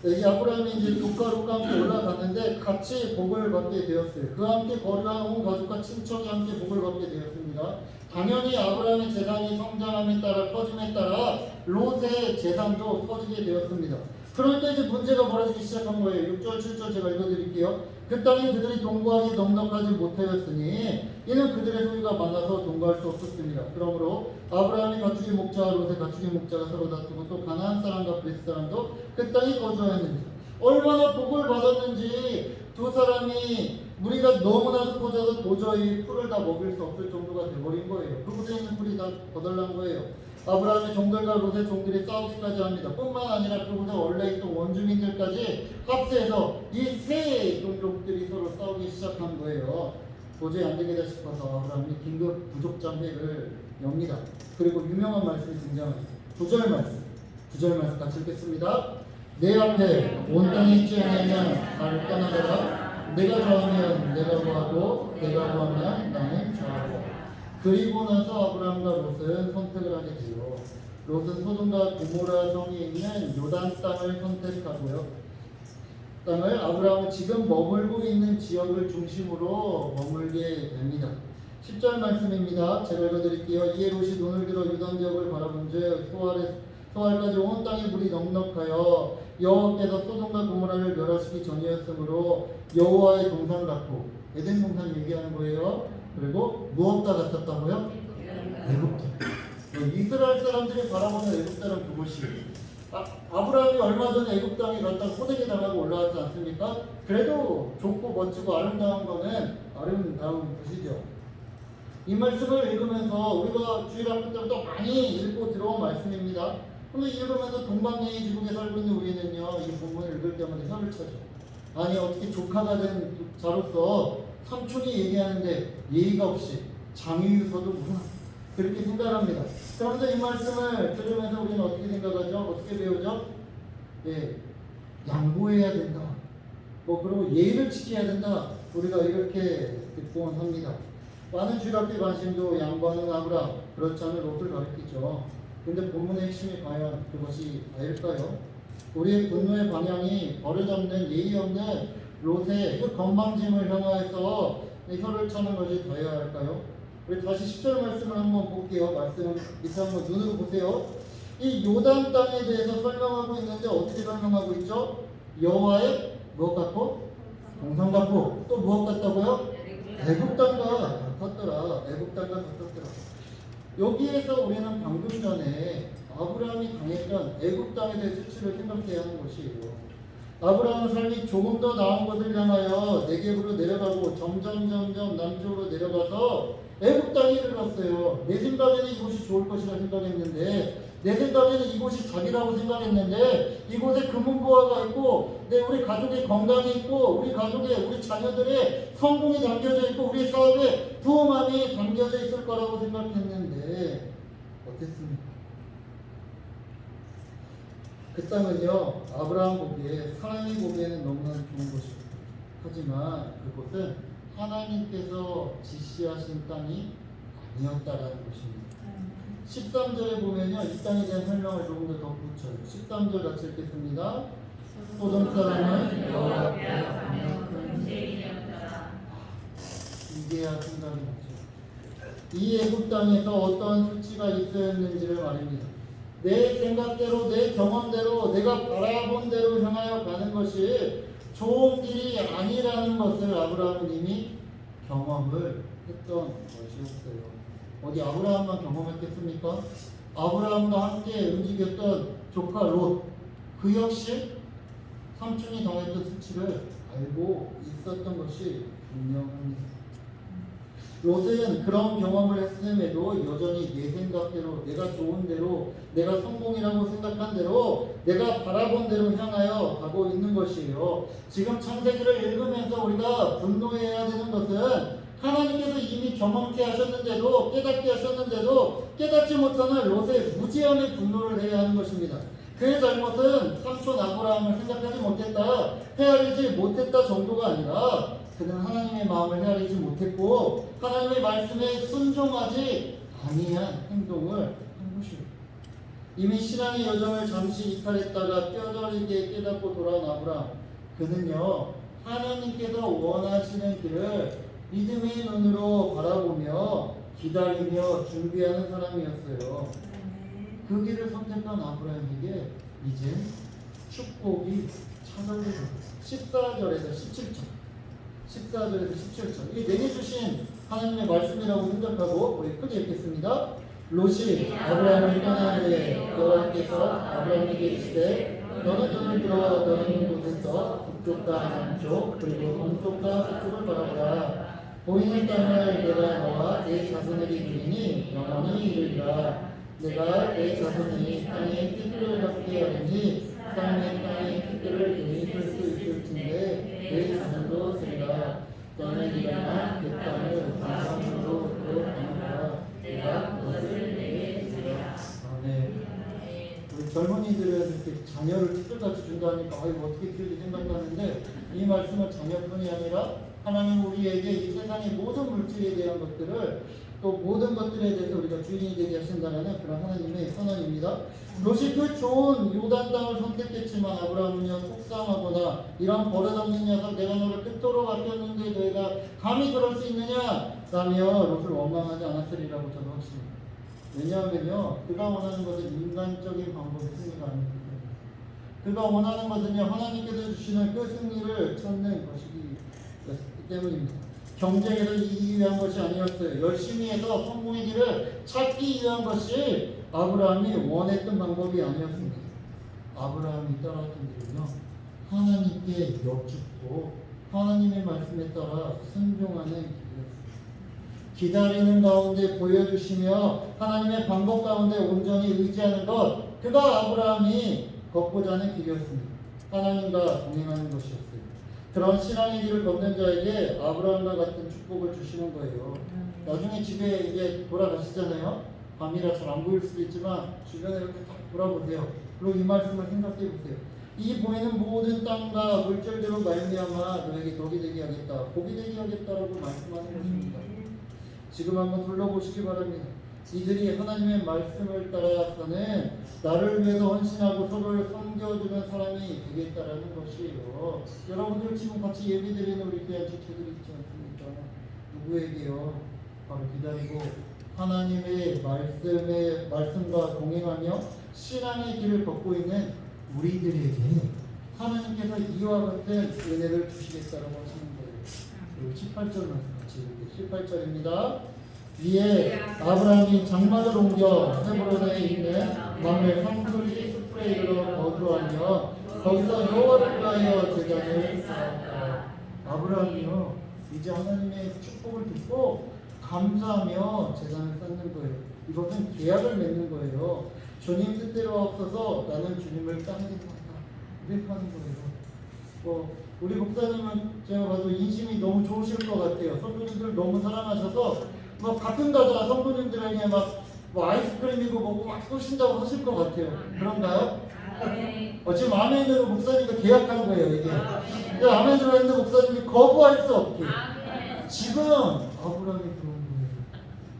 이 아브라함이 이제 조카 롯과 함께 올라갔는데 같이 복을 받게 되었어요. 그와 함께 거류한 온 가족과 친척이 함께 복을 받게 되었습니다. 당연히 아브라함의 재산이 성장함에 따라 커짐에 따라 롯의 재산도 커지게 되었습니다. 그러니까 이제 문제가 벌어지기 시작한 거예요. 6절 7절 제가 읽어드릴게요. 그 땅에 그들이 동거하기 넉넉하지 못하였으니 이는 그들의 소유가 많아서 동거할 수 없었습니다. 그러므로 아브라함이 가축의 목자와 롯의 가축의 목자가 서로 다투고 또 가나안 사람과 브리스 사람도 그 땅에 거주하였는지 얼마나 복을 받았는지 두 사람이 무리가 너무나도 커져서 도저히 풀을 다 먹일 수 없을 정도가 돼버린 거예요. 그곳에 있는 풀이 다 거덜난 거예요. 아브라함의 종들과 롯의 종들이 싸우기까지 합니다. 뿐만 아니라 그곳에 원래 있던 원주민들까지 합세해서 이 세 종족들이 서로 싸우기 시작한 거예요. 도저히 안 되겠다 싶어서 아브라함이 긴급 부족장회를 엽니다. 그리고 유명한 말씀이 등장합니다. 9절 말씀 같이 읽겠습니다. 내 앞에 온 땅에 있지 않으면 나를 떠나가라. 내가 좋아하면 내가 구하고 내가 구하면 나는 좋아하고. 그리고 나서 아브라함과 롯은 선택을 하게 돼요. 롯은 소돔과 고모라 성이 있는 요단 땅을 선택하고요. 땅을 아브라함은 지금 머물고 있는 지역을 중심으로 머물게 됩니다. 10절 말씀입니다. 제가 읽어드릴게요. 이에 롯이 눈을 들어 유단 지역을 바라본즉 소알까지 온 땅에 물이 넉넉하여 여호와께서 소돔과 고모라를 멸하시기 전이었으므로 여호와의 동산 같고 에덴 동산 얘기하는 거예요. 그리고 무엇과 같았다고요? 애굽 땅. 이스라엘 사람들이 바라보는 애굽 땅은 그곳이에요. 아브라함이 얼마 전에 애굽 땅에 갔다 소득에 당하고 올라왔지 않습니까? 그래도 좁고 멋지고 아름다운 거는 아름다운 곳이죠. 이 말씀을 읽으면서 우리가 주일학교 때부터 많이 읽고 들어온 말씀입니다. 근데 읽으면서 동방예의 지국에 살고 있는 우리는요 이 본문을 읽을 때마다 혀를 차죠. 아니 어떻게 조카가 된 자로서 삼촌이 얘기하는데 예의가 없이 장유유서도 무나 그렇게 생각합니다. 그런데 이 말씀을 들으면서 우리는 어떻게 생각하죠? 어떻게 배우죠? 네, 양보해야 된다. 뭐 그리고 예의를 지켜야 된다. 우리가 이렇게 듣곤 합니다. 많은 주일학교 관심도 양보하는 아브라함, 그렇지 않은 롯을 가리키죠. 근데 본문의 핵심이 과연 그것이 아닐까요? 우리의 분노의 방향이 버릇없는 예의 없는 롯의 그 건방짐을 향하여서 혀를 차는 것이 되어야 할까요? 우리 다시 10절 말씀을 한번 볼게요. 말씀 밑에 한번 눈으로 보세요. 이 요단 땅에 대해서 설명하고 있는데 어떻게 설명하고 있죠? 여호와의 무엇 같고? 동산 같고 또 무엇 같다고요? 애굽 땅과 같았더라. 애굽 땅과 같았더라. 여기에서 우리는 방금 전에 아브라함이 당했던 애굽 땅에 대해 수치를 생각해야 하는 것이에요. 아브라함의 삶이 조금 더 나은 것을 향하여 네겝으로 내려가고 점점 남쪽으로 내려가서 애굽 땅에 이르렀어요. 내 생각에는 이곳이 좋을 것이라 생각했는데, 내 생각에는 이곳이 답이라고 생각했는데, 이곳에 금은보화가 있고, 우리 가족의 건강이 있고, 우리 자녀들의 성공이 담겨져 있고, 우리 사업에 부흥함이 담겨져 있을 거라고 생각했는데 어땠습니까? 그 땅은요, 아브라함 보기에, 하나님 보기에는 너무나 좋은 곳입니다. 하지만 그곳은 하나님께서 지시하신 땅이 아니었다라는 것입니다. 13절에 보면요, 이 땅에 대한 설명을 조금 더 덧붙여요. 13절 같이 읽겠습니다. 소돔 사람은 여호와 앞에 큰 죄인이었더라. 이게야 생각이 나죠. 이 애굽 땅에서 어떤 수치가 있었는지를 말입니다. 내 생각대로, 내 경험대로, 내가 바라본 대로 향하여 가는 것이 좋은 길이 아니라는 것을 아브라함은 이미 경험을 했던 것이었어요. 어디 아브라함만 경험했겠습니까? 아브라함과 함께 움직였던 조카 롯, 그 역시 삼촌이 당했던 수치를 알고 있었던 것이 분명합니다. 롯은 그런 경험을 했음에도 여전히 내 생각대로, 내가 좋은 대로, 내가 성공이라고 생각한 대로, 내가 바라본 대로 향하여 가고 있는 것이에요. 지금 창세기를 읽으면서 우리가 분노해야 되는 것은 하나님께서 이미 경험케 하셨는데도, 깨닫게 하셨는데도 깨닫지 못하는 롯의 무지함에 분노를 해야 하는 것입니다. 그의 잘못은 삼촌 아브라함을 생각하지 못했다, 헤아리지 못했다 정도가 아니라 그는 하나님의 마음을 헤아리지 못했고 하나님의 말씀에 순종하지 아니한 행동을 한 것이에요. 이미 신앙의 여정을 잠시 이탈했다가 뼈저리게 깨닫고 돌아온 아브라함, 그는요 하나님께서 원하시는 길을 믿음의 눈으로 바라보며 기다리며 준비하는 사람이었어요. 그 길을 선택한 아브라함에게 이제 축복이 찾아오죠. 14절에서 17절. 14절에서 17절. 이게 내게 주신 하나님의 말씀이라고 생각하고 우리 크게 읽겠습니다. 롯이 아브라함을 떠나는데 여호와께서 아브라함에게 이르시되 너는 눈을 들어 너는 곳에서 북쪽과 남쪽 그리고 동쪽과 서쪽을 바라보라. 보이는 땅을 내가 너와 내 자손에게 주리니 영원히 이르리라. 내가 내 자손이 땅의 티끌을 갖게 하리니 땅의 티끌을 능히 풀 수 있을진데 내 자손도 되리라. 너는 일어나 그 땅을 방방으로 얻어가라. 내가 그것을 내게 주리라. 아멘. 우리 젊은이들은 이렇게 자녀를 티끌같이 준다니까 어떻게 키울지 생각나는데, 이 말씀은 자녀뿐이 아니라 하나님 우리에게 이 세상의 모든 물질에 대한 것들을, 또 모든 것들에 대해서 우리가 주인이 되게 하신다는 그런 하나님의 선언입니다. 롯이 그 좋은 요단 땅을 선택했지만 아브라함은요 속상하거나 이런 버릇없는 녀석, 내가 너를 끝도로 맡겼는데 너희가 감히 그럴 수 있느냐 라며 롯을 원망하지 않았으리라고 저는 확신합니다. 왜냐하면요 그가 원하는 것은 인간적인 방법의 승리가 아니기 때문에, 그가 원하는 것은요 하나님께서 주시는 그 승리를 찾는 것이기 때문입니다. 경쟁에서 이기기 위한 것이 아니었어요. 열심히 해서 성공의 길을 찾기 위한 것이 아브라함이 원했던 방법이 아니었습니다. 아브라함이 따랐던 길은요 하나님께 여쭙고 하나님의 말씀에 따라 순종하는 길이었습니다. 기다리는 가운데 보여주시며 하나님의 방법 가운데 온전히 의지하는 것, 그가 아브라함이 걷고자 하는 길이었습니다. 하나님과 동행하는 것이었어요. 그런 신앙의 길을 걷는 자에게 아브라함과 같은 축복을 주시는 거예요. 나중에 집에 이제 돌아가시잖아요. 밤이라 잘 안 보일 수도 있지만 주변에 이렇게 딱 돌아보세요. 그리고 이 말씀을 생각해 보세요. 이 보이는 모든 땅과 물질대로 말미암아 너에게 덕이 되게 하겠다, 복이 되게 하겠다라고 말씀하는 것입니다. 지금 한번 둘러보시기 바랍니다. 이들이 하나님의 말씀을 따라 사는 나를 위해서 헌신하고 서로를 섬겨주는 사람이 되겠다라는 것이에요. 여러분들 지금 같이 예배드리는 우리 귀한 지체들이 있지 않습니까? 누구에게요? 바로 기다리고 하나님의 말씀과 동행하며 신앙의 길을 걷고 있는 우리들에게 하나님께서 이와 같은 은혜를 주시겠다라고 하시는 거예요. 그리고 18절 말씀 같이 18절입니다. 이에 아브라함이 장막을 옮겨 헤브론에 있는 mamre 산소리 숲에 이르러 거주하며 거기서 여호와를 위하여 제단을 쌓았다. 아브라함이요 이제 하나님의 축복을 듣고 감사하며 제단을 쌓는 거예요. 이것은 계약을 맺는 거예요. 주님 뜻대로 없어서 나는 주님을 따르겠다. 이렇게 하는 거예요. 우리 목사님은 제가 봐도 인심이 너무 좋으실 것 같아요. 성도님들 너무 사랑하셔서 막 가끔 가다가 성도님들에게 뭐 아이스크림이고 뭐고 막 쏘신다고 하실 것 같아요. 그런가요? 지금 아멘으로 목사님과 계약한 거예요. 이게 아멘으로 했는데 목사님이 거부할 수 없게 지금 아브라함이 그런 거예요.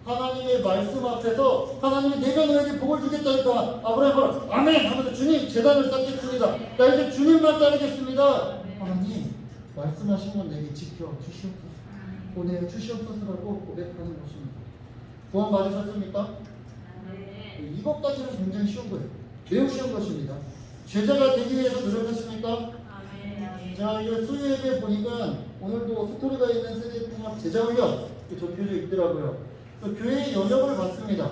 하나님의 말씀 앞에서 하나님이 내가 너에게 복을 주겠다니까 아브라함이 아멘 하면서 주님 제단을 쌓겠습니다. 나 이제 주님만 따르겠습니다. 하나님 말씀하신 건 내게 지켜 주시옵소서, 보내 주시옵소서라고 고백하는 것입니다. 구원 받으셨습니까? 이것까지는 굉장히 쉬운 거예요. 매우 쉬운 것입니다. 제자가 되기 위해서 노력했습니까? 자, 이 수요예배 보니까 오늘도 스토리가 있는 세대통합 제자훈련 적혀져 있더라고요. 교회의 연역을 받습니다.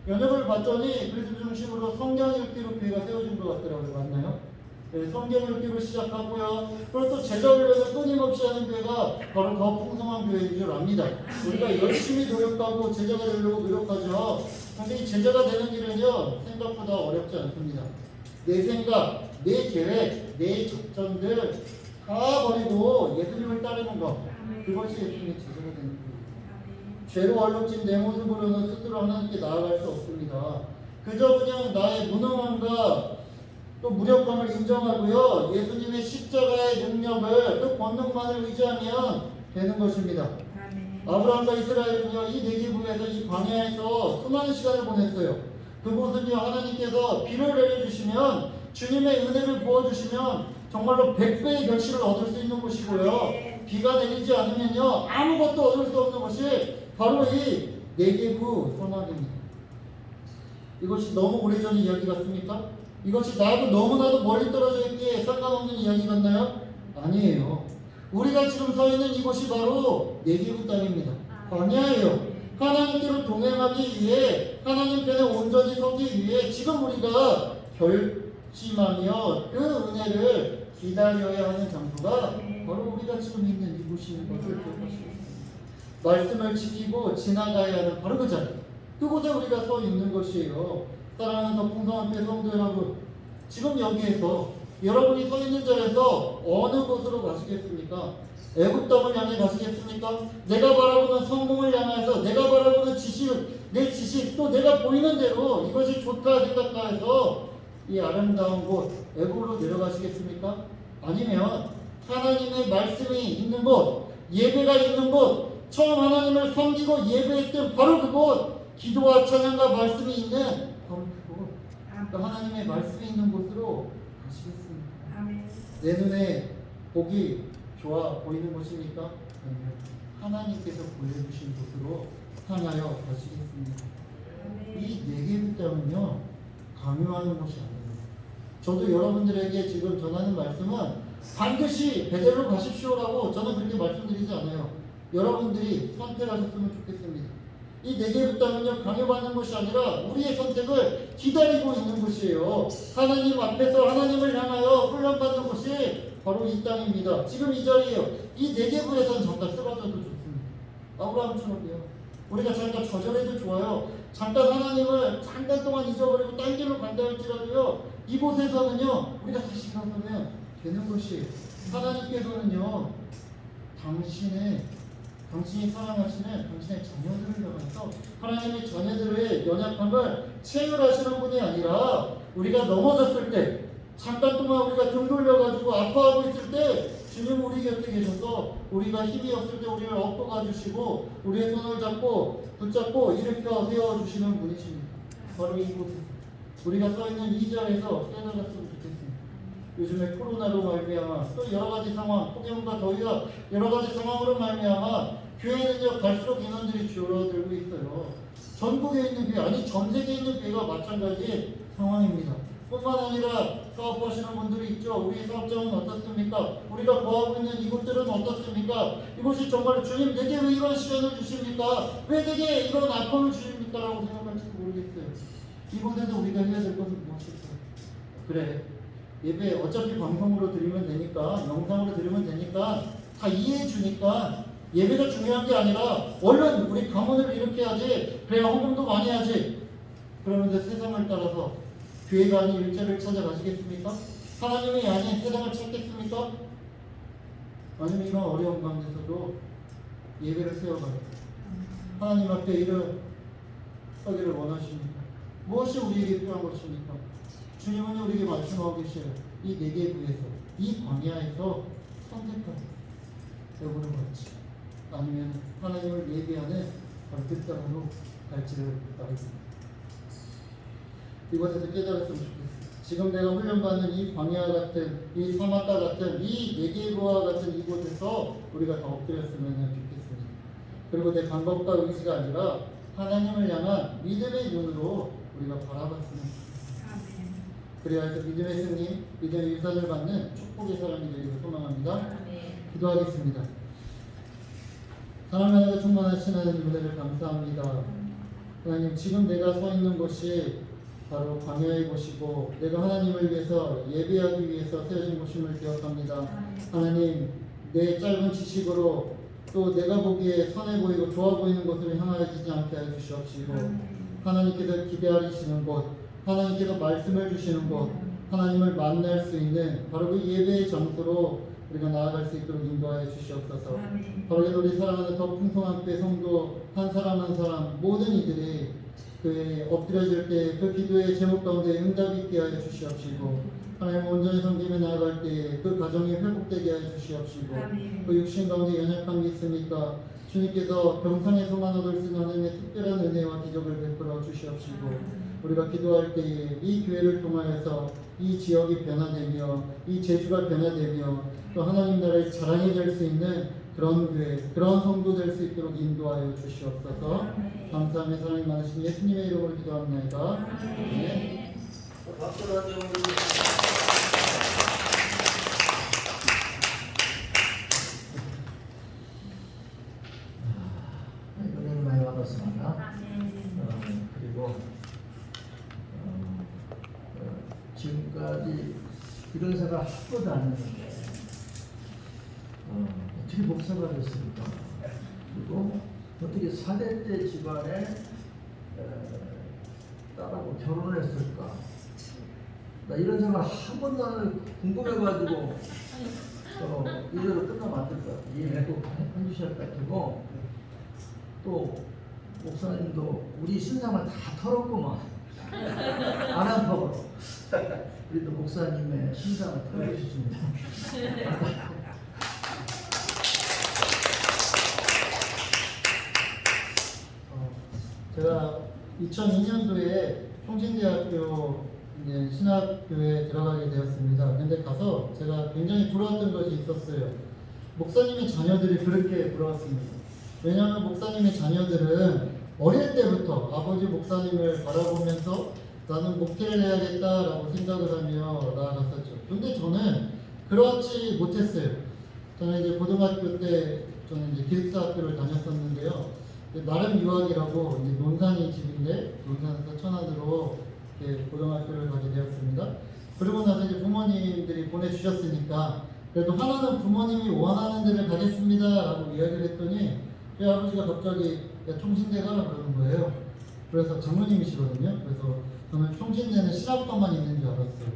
연역을 받더니 그리스도 중심으로 성경 읽기로 교회가 세워진 것 같더라고요. 맞나요? 네, 성경 읽기로 시작하고요. 그리고 또 제자훈련을 끊임없이 하는 교회가 바로 더 풍성한 교회인 줄 압니다. 우리가 열심히 노력하고 제자가 되려고 노력하죠. 그런데 이 제자가 되는 일은요 생각보다 어렵지 않습니다. 내 생각, 내 계획, 내 작전들 다 버리고 예수님을 따르는 것, 그것이 예수님의 제자가 되는 거예요. 죄로 얼룩진 내 모습으로는 스스로 하나님께 나아갈 수 없습니다. 그저 그냥 나의 무능함과 또 무력감을 인정하고요 예수님의 십자가의 능력을 그 권능만을 의지하면 되는 것입니다. 아브라함과 이스라엘은요 이 내기부에서 이 광야에서 수많은 시간을 보냈어요. 그곳은요 하나님께서 비를 내려주시면 주님의 은혜를 부어주시면 정말로 100배의 결실을 얻을 수 있는 곳이고요. 비가 내리지 않으면요 아무것도 얻을 수 없는 것이 바로 이 네게부 사막입니다. 이것이 너무 오래전 이야기 같습니까? 이것이 나하고 너무나도 멀리 떨어져 있기에 상관없는 이야기 같나요? 아니에요. 우리가 지금 서 있는 이곳이 바로 네게부 땅입니다. 광야예요. 하나님께로 동행하기 위해 하나님 편에 온전히 서기 위해 지금 우리가 결심하며 그 은혜를 기다려야 하는 장소가 바로 우리가 지금 있는 이곳인 것을 기억하시겠습니다. 말씀을 지키고 지나가야 하는 바로 그 자리, 그곳에 우리가 서 있는 것이에요. 사랑하는 더 풍성한 성도 여러분, 지금 여기에서 여러분이 서 있는 자리에서 어느 곳으로 가시겠습니까? 애굽 땅을 향해 가시겠습니까? 내가 바라보는 성공을 향해서 내가 바라보는 내 지식, 또 내가 보이는 대로 이것이 좋다 생각해서 이 아름다운 곳 애굽으로 내려가시겠습니까? 아니면 하나님의 말씀이 있는 곳, 예배가 있는 곳, 처음 하나님을 섬기고 예배했던 바로 그곳, 기도와 찬양과 말씀이 있는 바로 그곳, 하나님의 말씀이 있는 곳으로 가시겠습니다. 내 눈에 복이 좋아 보이는 곳입니까? 아니면 하나님께서 보여주신 곳으로 향하여 가시겠습니다. 이 네개부 땅은요 강요하는 곳이 아닙니다. 저도 여러분들에게 지금 전하는 말씀은 반드시 베델로 가십시오라고 저는 그렇게 말씀드리지 않아요. 여러분들이 선택하셨으면 좋겠습니다. 이 네개부 땅은요 강요받는 것이 아니라 우리의 선택을 기다리고 있는 곳이에요. 하나님 앞에서 하나님을 향하여 훈련받는 곳이 바로 이 땅입니다. 지금 이 자리에요. 이 네개부에서는 잠깐 쓰러져도 좋습니다. 아브라함처럼요. 우리가 잠깐 좌절해도 좋아요. 잠깐 하나님을 잠깐 동안 잊어버리고 딴 길로 간다 할지라도요 이곳에서는요 우리가 다시 가서면 되는 것이에요. 하나님께서는요 당신의 당신이 사랑하시는 당신의 자녀들을 향해서 하나님의 자녀들의 연약함을 체휼하시는 분이 아니라 우리가 넘어졌을 때 잠깐 동안 우리가 등 돌려가지고 아파하고 있을 때 주님 우리 곁에 계셔서 우리가 힘이 없을 때 우리를 업어가 주시고 우리의 손을 잡고 붙잡고 일으켜 세워주시는 분이십니다. 바로 이곳에서 우리가 써있는 이 자리에서 깨달았으면 좋겠습니다. 요즘에 코로나로 말미암아 또 여러가지 상황, 폭염과 더위와 여러가지 상황으로 말미암아 교회는요 갈수록 인원들이 줄어들고 있어요. 전국에 있는 교회, 아니 전 세계에 있는 교회가 마찬가지 상황입니다. 뿐만 아니라 사업하시는 분들이 있죠. 우리 사업장은 어떻습니까? 우리가 거하고 있는 이곳들은 어떻습니까? 이곳이 정말 주님 내게 왜 이런 시간을 주십니까? 왜 내게 이런 아픔을 주십니까? 라고 생각할지도 모르겠어요. 이곳에서 우리가 해야 될 것은 무엇일까요? 그래, 예배 어차피 방송으로 드리면 되니까, 영상으로 드리면 되니까 다 이해해 주니까 예배가 중요한 게 아니라 얼른 우리 가문을 일으켜야지, 그래야 헌금도 많이 해야지. 그러면서 세상을 따라서 교회가 아닌 일자리를 찾아가시겠습니까? 하나님이 아닌 세상을 찾겠습니까? 아니면 이런 어려운 가운데서도 예배를 세워가요. 하나님 앞에 일어서기를 원하십니까? 무엇이 우리에게 필요한 것입니까? 주님은 우리에게 말씀하고 계셔요. 이 네개부에서, 이 광야에서 선택하라. 여부를 받지. 아니면 하나님을 예배하는 바로 그 땅으로 갈지를 따르겠습니다. 이곳에서 깨달았으면 좋겠어요. 지금 내가 훈련받는 이 광야 같은, 이 사막과 같은, 이 네개부와 같은 이곳에서 우리가 더 엎드렸으면 좋겠습니다. 그리고 내 방법과 의지가 아니라 하나님을 향한 믿음의 눈으로 우리가 바라봤으면 좋겠습니다. 그래야 해서 믿음의 승리, 믿음의 유산을 받는 축복의 사람이 되기를 소망합니다. 기도하겠습니다. 사랑하는 충만하신 하나님 은혜를 감사합니다. 하나님, 지금 내가 서 있는 곳이 바로 광야의 곳이고 내가 하나님을 위해서 예배하기 위해서 세워진 곳임을 기억합니다. 하나님, 내 짧은 지식으로 또 내가 보기에 선해 보이고 좋아 보이는 곳으로 향하지 않게 해 주시옵시고 하나님께서 기대하시는 곳, 하나님께서 말씀을 주시는 곳, 하나님을 만날 수 있는 바로 그 예배의 장소로 우리가 나아갈 수 있도록 인도하여 주시옵소서. 바로 우리 사랑하는 더 풍성한 때 성도 한 사람 한 사람 모든 이들이 그 엎드려질 때 그 기도의 제목 가운데 응답이 있게 하여 주시옵시고 하나님 온전히 섬김에 나아갈 때 그 가정이 회복되게 하여 주시옵시고 그 육신 가운데 연약함이 있으니까 주님께서 병상에서만 얻을 수 있는 하나님의 특별한 은혜와 기적을 베풀어 주시옵시고 우리가 기도할 때에 이 교회를 통하여서 이 지역이 변화되며 이 제주가 변화되며 또 하나님 나라의 자랑이 될 수 있는 그런 교회, 그런 성도 될 수 있도록 인도하여 주시옵소서. 감사하며 사랑이 많으신 예수님의 이름으로 기도합니다. 네. 박수로 좀 은혜를 많이 받았습니다. 그리고 지금까지 이런 생각 한 번도 안 했는데 어떻게 목사가 됐습니까? 그리고 어떻게 4대째 집안에 딸하고 결혼을 했을까? 나 이런 생각 한 번도 안 해서 궁금해가지고 이대로 끝나면 안 될 것 같아요. 이해도 해주실 것 같고 또 목사님도 우리 신상을 다 털었구만. 아랑법으로 우리도 목사님의 신상을 털어주셨습니다. 제가 2002년도에 총신대학교 이제 신학교에 들어가게 되었습니다. 근데 가서 제가 굉장히 부러웠던 것이 있었어요. 목사님의 자녀들이 그렇게 부러웠습니다. 왜냐하면 목사님의 자녀들은 어릴 때부터 아버지 목사님을 바라보면서 나는 목회를 해야겠다라고 생각을 하며 나아갔었죠. 근데 저는 그렇지 못했어요. 저는 이제 고등학교 때 저는 이제 기숙사학교를 다녔었는데요. 나름 유학이라고 이제 논산이 집인데 논산에서 천안으로 이렇게 고등학교를 가게 되었습니다. 그러고 나서 이제 부모님들이 보내주셨으니까 그래도 하나는 부모님이 원하는 데를 가겠습니다라고 이야기를 했더니 저희 아버지가 갑자기 야, 총신대 가라 그러는 거예요. 그래서 장로님이시거든요. 그래서 저는 총신대는 신학과만 있는 줄 알았어요.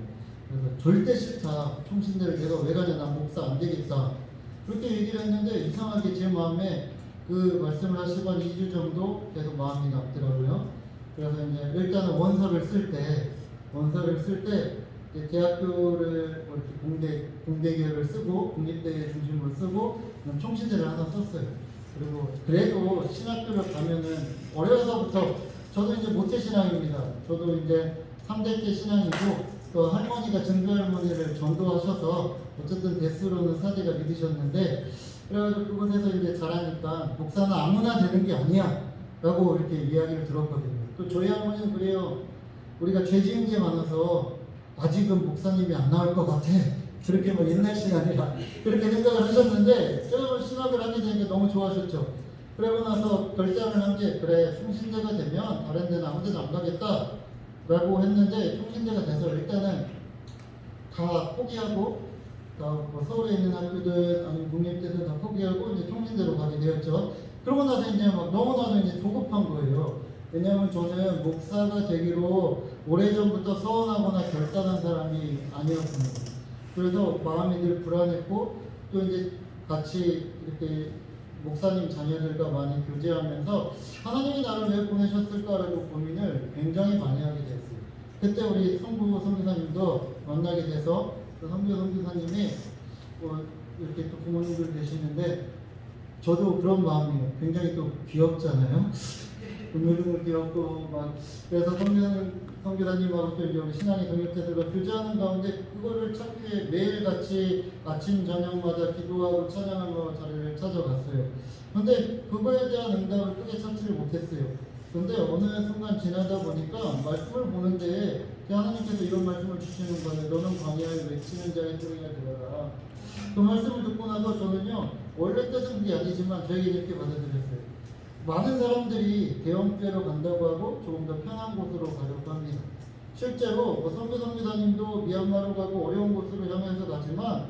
그래서 절대 싫다. 총신대를 내가 왜 가냐, 난 목사 안 되겠다. 그렇게 얘기를 했는데 이상하게 제 마음에 그 말씀을 하시고 한 2주 정도 계속 마음이 남더라고요. 그래서 이제 일단은 원서를 쓸 때 이제 대학교를 뭐 이렇게 공대계열을 쓰고 국립대 중심으로 쓰고 그다음 총신대를 하나 썼어요. 그리고 그래도 신학교를 가면은 어려서부터 저도 이제 모태신앙입니다. 저도 이제 3대째 신앙이고 또 할머니가 증조할머니를 전도하셔서 어쨌든 대수로는 4대가 믿으셨는데 그래가지고 그곳에서 이제 자라니까 목사는 아무나 되는 게 아니야 라고 이렇게 이야기를 들었거든요. 또 저희 할머니는 그래요. 우리가 죄 지은 게 많아서 아직은 목사님이 안 나올 것 같아. 그렇게 뭐 옛날 시간이라 그렇게 생각을 하셨는데 제가 신학을 하게 되니까 너무 좋아하셨죠. 그러고 나서 결단을 한 게 그래 총신대가 되면 다른 데는 아무 데나 안 가겠다 라고 했는데 총신대가 돼서 일단은 다 포기하고 뭐 서울에 있는 학교든 아니면 국립대든 다 포기하고 이제 총신대로 가게 되었죠. 그러고 나서 이제 막 너무나도 이제 조급한 거예요. 왜냐하면 저는 목사가 되기로 오래전부터 서원하거나 결단한 사람이 아니었습니다. 그래서 마음이 늘 불안했고 또 이제 같이 이렇게 목사님 자녀들과 많이 교제하면서 하나님이 나를 왜 보내셨을까라고 고민을 굉장히 많이 하게 됐어요. 그때 우리 성부 선교사님도 만나게 돼서 그 성부 선교사님이 이렇게 또 부모님들 계시는데 저도 그런 마음이에요. 굉장히 또 귀엽잖아요. 은밀을 귀엽고 막 그래서 성교사님하고 또 이제 우리 신앙의 동역자들과 교제하는 가운데 그거를 찾기 위해 매일 같이 아침 저녁마다 기도하고 찬양하며 자리를 찾아갔어요. 근데 그거에 대한 응답을 크게 찾지를 못했어요. 근데 어느 순간 지나다 보니까 말씀을 보는데 하나님께서 이런 말씀을 주시는 거예요. 너는 광야에 외치는 자의 소리가 되어라. 그 말씀을 듣고 나서 저는요 원래 뜻은 그게 아니지만 저에게 이렇게 받아들였어요. 많은 사람들이 대형교회로 간다고 하고 조금 더 편한 곳으로 가려고 합니다. 실제로 선교사님도 미얀마로 가고 어려운 곳으로 향해서 가지만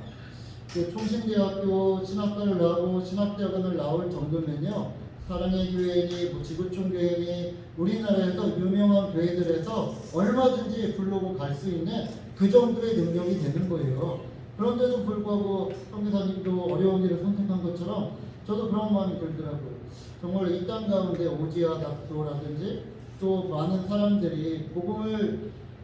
총신대학교 신학과를 나오고 신학대학원을 나올 정도면요 사랑의 교회니 뭐 지구촌 교회니 우리나라에서 유명한 교회들에서 얼마든지 부르고 갈 수 있는 그 정도의 능력이 되는 거예요. 그런데도 불구하고 선교사님도 어려운 일을 선택한 것처럼 저도 그런 마음이 들더라고요. 정말 이 땅 가운데 오지아 낙도라든지 또 많은 사람들이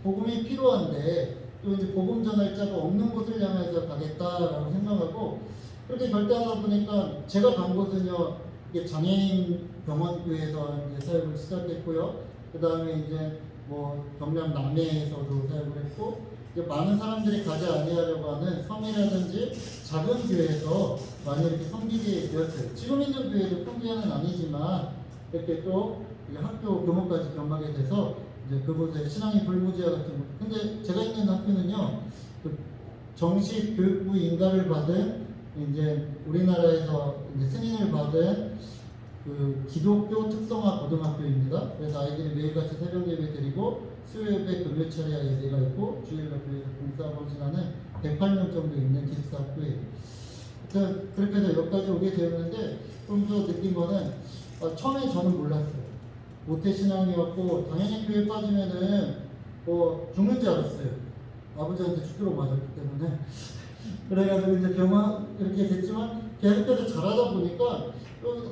복음이 필요한데 또 이제 복음 전할 자가 없는 곳을 향해서 가겠다라고 생각하고 그렇게 결단하다 보니까 제가 간 곳은요 장애인 병원교회에서 이제 사역을 시작했고요. 그 다음에 이제 뭐 경남 남해에서도 사역을 했고 많은 사람들이 가지 아니하려고 하는 섬이라든지 작은 교회에서 많이 이렇게 섬기게 되었어요. 지금 있는 교회도 큰 교회는 아니지만 이렇게 또 학교 교목까지 겸하게 돼서 이제 그곳에 신앙의 불모지와 같은 거. 근데 제가 있는 학교는요, 그 정식 교육부 인가를 받은 이제 우리나라에서 이제 승인을 받은 그 기독교 특성화 고등학교입니다. 그래서 아이들이 매일같이 새벽 예배 드리고 수요일에 금요철야 예배가 있고 주일날 교회에서 봉사범실하는 108명 정도 있는 기숙사학교예요. 그렇게 해서 여기까지 오게 되었는데 좀 더 느낀 거는 처음에 저는 몰랐어요. 모태신앙이었고 당연히 교회 빠지면은 뭐 죽는 줄 알았어요. 아버지한테 죽도록 맞았기 때문에. 그래가지고 이제 병원 이렇게 됐지만 계속해서 자라다 보니까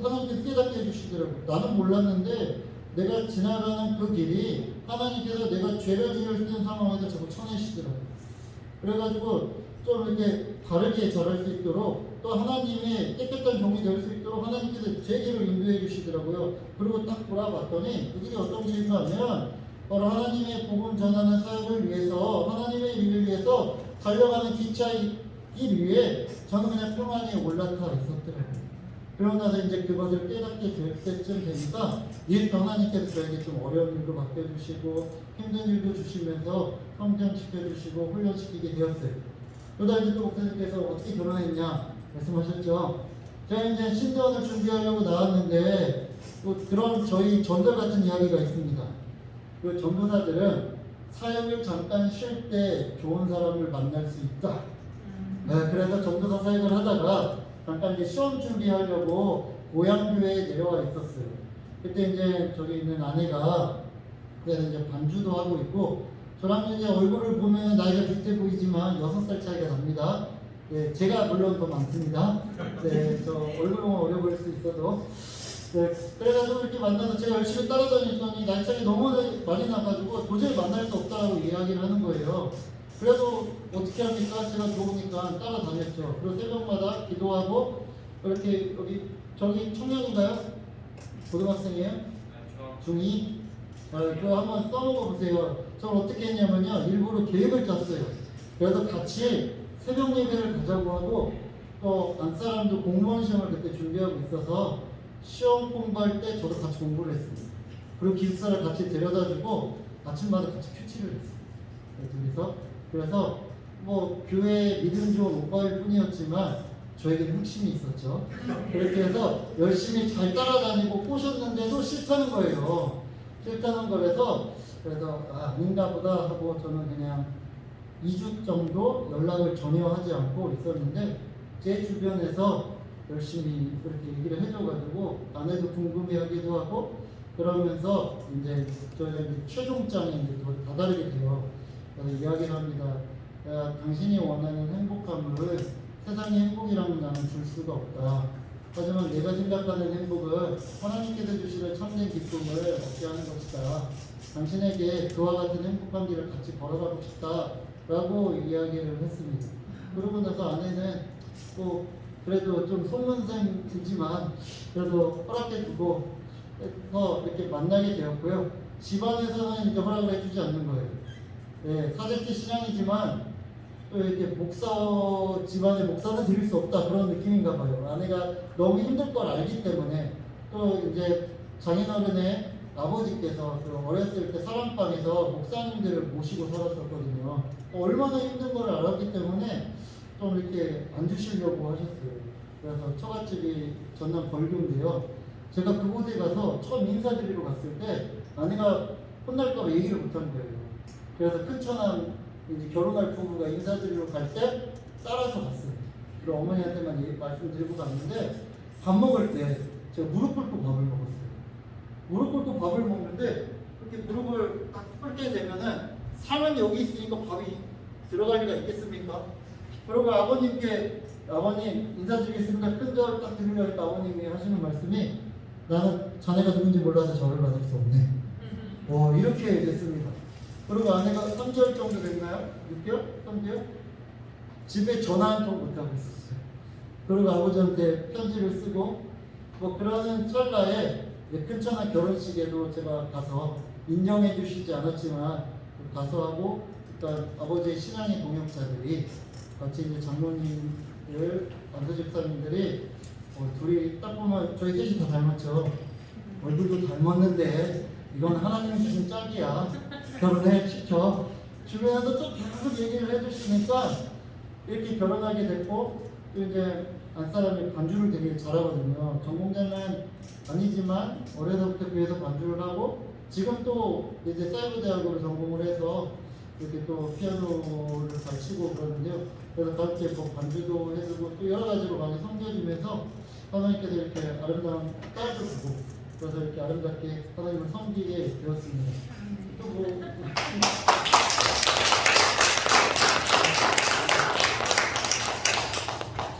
하나님께서 깨닫게 해주시더라고요. 나는 몰랐는데 내가 지나가는 그 길이 하나님께서 내가 죄를 지을 수 있는 상황에서 자꾸 쳐내시더라고요. 그래가지고 좀 이렇게 바르게 자랄 수 있도록 또 하나님의 깨끗한 종이 될 수 있도록 하나님께서 제 길을 인도해 주시더라고요. 그리고 딱 돌아봤더니 그 길이 어떤 길인가 하면 바로 하나님의 복음 전하는 사역을 위해서 하나님의 일을 위해서 달려가는 기차의 길 위에 저는 그냥 평안히 올라타 있었더라고요. 그러고 나서 이제 그것을 깨닫게 될 때쯤 되니까 일도 하나님께서 저에게 좀 어려운 일도 맡겨주시고 힘든 일도 주시면서 성장시켜주시고 훈련시키게 되었어요. 그러다 이제 또 목사님께서 어떻게 결혼했냐 말씀하셨죠. 제가 이제 신대원을 준비하려고 나왔는데 또 그런 저희 전설 같은 이야기가 있습니다. 그 전도사들은 사역을 잠깐 쉴 때 좋은 사람을 만날 수 있다. 네, 그래서 전도사 사역을 하다가 잠깐 이제 시험 준비하려고 고향교회에 내려와 있었어요. 그때 이제 저기 있는 아내가 그래서 이제 반주도 하고 있고 저랑 이제 얼굴을 보면 나이가 비슷해 보이지만 6살 차이가 납니다. 네, 제가 물론 더 많습니다. 네, 저 얼굴은 어려 보일 수 있어도. 네, 그래가지고 이렇게 만나서 제가 열심히 따라다녔더니 날짜가 너무 많이 나가지고 도저히 만날 수 없다고 이야기를 하는 거예요. 그래도 어떻게 합니까? 제가 좋으니까 따라다녔죠. 그리고 새벽마다 기도하고 이렇게 여기 저기 청년인가요? 고등학생이에요? 중2? 그거 한번 써먹어 보세요. 저는 어떻게 했냐면요, 일부러 계획을 짰어요. 그래서 같이 새벽 예배를 가자고 하고 또 안사람도 공무원 시험을 그때 준비하고 있어서 시험 공부할 때 저도 같이 공부를 했습니다. 그리고 기숙사를 같이 데려다주고 아침마다 같이 큐티를 했습니다. 그래서 뭐 교회 믿음 좋은 오빠일 뿐이었지만 저에게는 흑심이 있었죠. 그렇게 해서 열심히 잘 따라다니고 꼬셨는데도 싫다는 거예요. 싫다는 거라서 그래서 아닌가 보다 하고 저는 그냥 2주 정도 연락을 전혀 하지 않고 있었는데 제 주변에서 열심히 그렇게 얘기를 해줘가지고 아내도 궁금해하기도 하고 그러면서 이제 저희가 이제 최종장에 이제 다다르게 돼요. 그래서 이야기를 합니다. 당신이 원하는 행복함을 세상의 행복이라면 나는 줄 수가 없다. 하지만 내가 생각하는 행복은 하나님께서 주시는 참된 기쁨을 얻게 하는 것이다. 당신에게 그와 같은 행복한 길을 같이 걸어가고 싶다. 라고 이야기를 했습니다. 그러고 나서 아내는 또 그래도 좀 속문생이지만 그래도 허락해주고 해서 이렇게 만나게 되었고요. 집안에서는 이제 허락을 해주지 않는 거예요. 네, 사제끼 신앙이지만 또 이렇게 목사 집안의 목사는 드릴 수 없다 그런 느낌인가 봐요. 아내가 너무 힘들 걸 알기 때문에 또 이제 장인어른의 아버지께서 그 어렸을 때 사랑방에서 목사님들을 모시고 살았었거든요. 얼마나 힘든 걸 알았기 때문에 좀 이렇게 안 주시려고 하셨어요. 그래서 처갓집이 전남 벌교인데요. 제가 그곳에 가서 처음 인사드리러 갔을 때 아내가 혼날까봐 얘기를 못한 거예요. 그래서 큰처남 이제 결혼할 부부가 인사드리러 갈 때 따라서 갔어요. 그리고 어머니한테만 말씀드리고 갔는데 밥 먹을 때 제가 무릎 꿇고 밥을 먹었어요. 무릎 꿇고 밥을 먹는데 이렇게 무릎을 딱 꿇게 되면은 사람이 여기 있으니까 밥이 들어갈 리가 있겠습니까? 그리고 아버님 인사드리겠습니다. 큰절 딱 드리려니까 아버님이 하시는 말씀이 나는 자네가 누군지 몰라서 절을 받을 수 없네. 이렇게 됐습니다. 그리고 아내가 3개월 정도 됐나요? 6개월? 3개월? 집에 전화 한 통 못하고 있었어요. 그리고 아버지한테 편지를 쓰고 뭐 그러는 찰나에 큰처나 결혼식에도 제가 가서 인정해 주시지 않았지만 가서 하고 일단 아버지의 신앙의 동역자들이 같이 이제 장로님들, 안수집사님들이 둘이 딱 보면 저희 셋이 다 닮았죠. 얼굴도 닮았는데 이건 하나님 주신 짝이야. 결혼해 시켜. 주변에서 좀 계속 얘기를 해주시니까 이렇게 결혼하게 됐고 또 이제 안사람이 반주를 되게 잘하거든요. 전공자는 아니지만 어려서부터 교회에서 반주를 하고 지금 또 이제 사이버대학으로 전공을 해서 이렇게 또 피아노를 잘 치고 그러는데요. 그래서 그렇게 뭐 반주도 해주고 또 여러 가지로 많이 섬겨주면서 하나님께서 이렇게 아름다운 딸도 주고 그래서 이렇게 아름답게 하나님을 섬기게 되었습니다. 또 뭐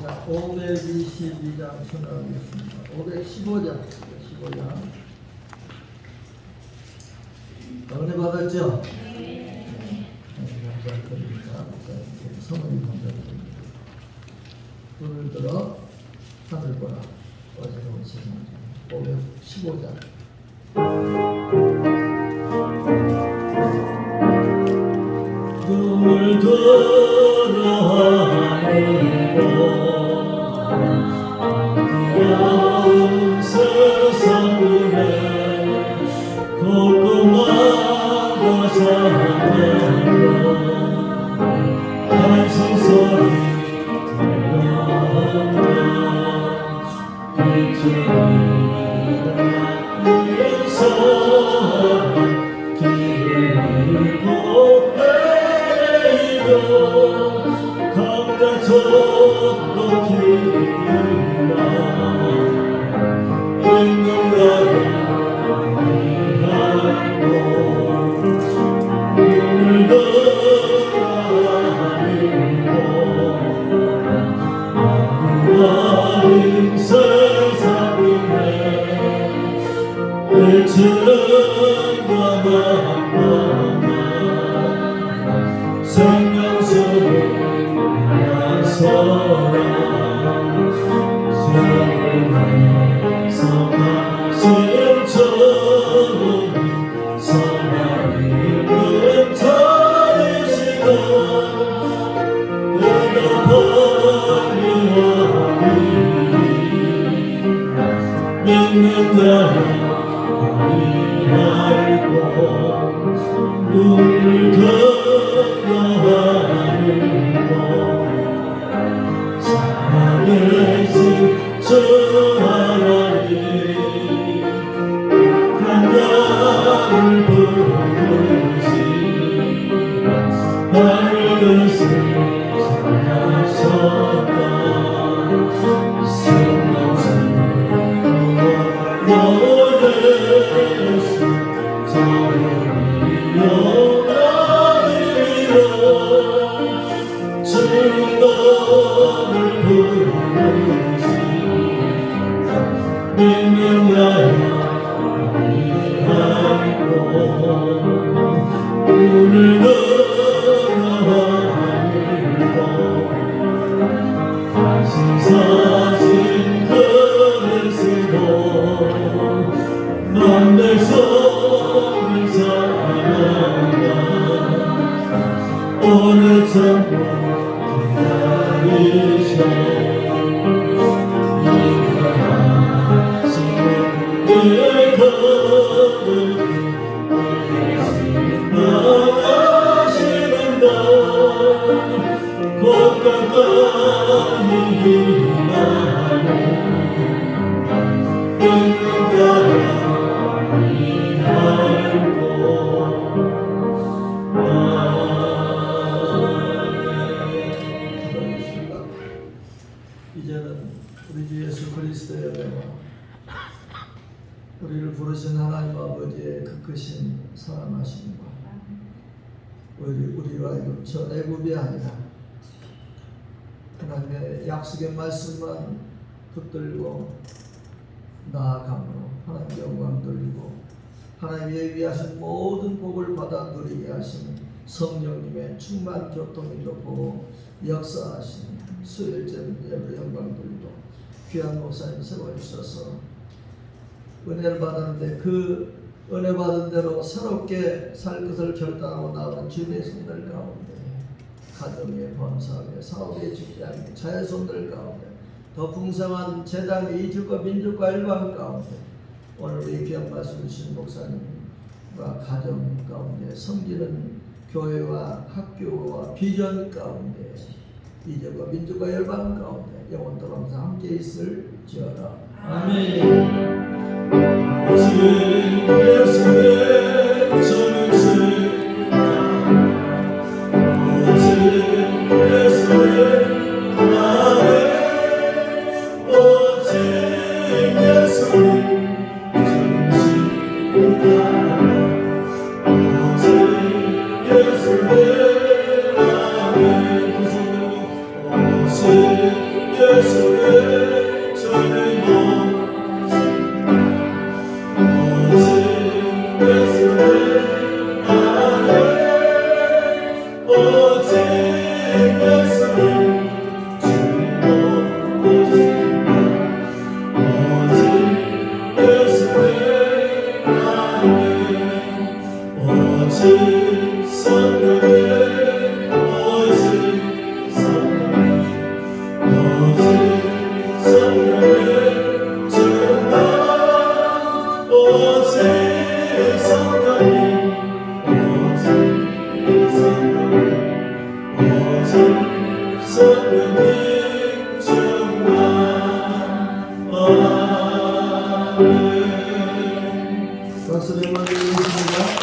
자, 522장 순화하겠습니다. 515장. 은혜 받았죠? 네. 감사드립니다. 성은이 감사드립니다. 불을 들어 하늘 보라. 어제로 오시는 515장. 불을 들어 하늘 보라. 세상에 고구마가 사랑하며 한숨 소리 들려오며 빛이 위에서 길을 걷고 내리며 생명수를 나서라 믿는 자는 알고 눈을 건너하고 살아계신 주 하나님 간장을 부르시 밝은색 사랑하셨다 내 손을 사랑한다 오늘 참고 기다리셔 인간하시는 내 거룩히 나가시는다 곧 가까이 임하는 이제는 우리 주 예수 그리스도의 은혜와 우리를 부르신 하나님 아버지의 그 크신 사랑하심과 우리와 저 애굽이 아니라 하나님의 약속의 말씀만 붙들고 나아감으로 하나님 영광 돌리고 하나님 예비하신 모든 복을 받아 누리게 하시는 성령님의 충만 교통이 높고 역사하시는 수요일제는 예배 영광 돌리고 귀한 목사님 세워주셔서 은혜를 받았는데 그 은혜 받은 대로 새롭게 살 것을 결단하고 나오는 주님의 손들 가운데 가정의 범사에 사업의 직장에 자녀손들 가운데 더 풍성한 재단의 이주과 민족과 일방 가운데 오늘 우리 귀한 말씀 주신 목사님과 가정 가운데 섬기는 교회와 학교와 비전 가운데 이주과 민족과 일방 가운데 영원토록 항상 함께 있을지어다. 아멘. 박수를 받으겠습니다.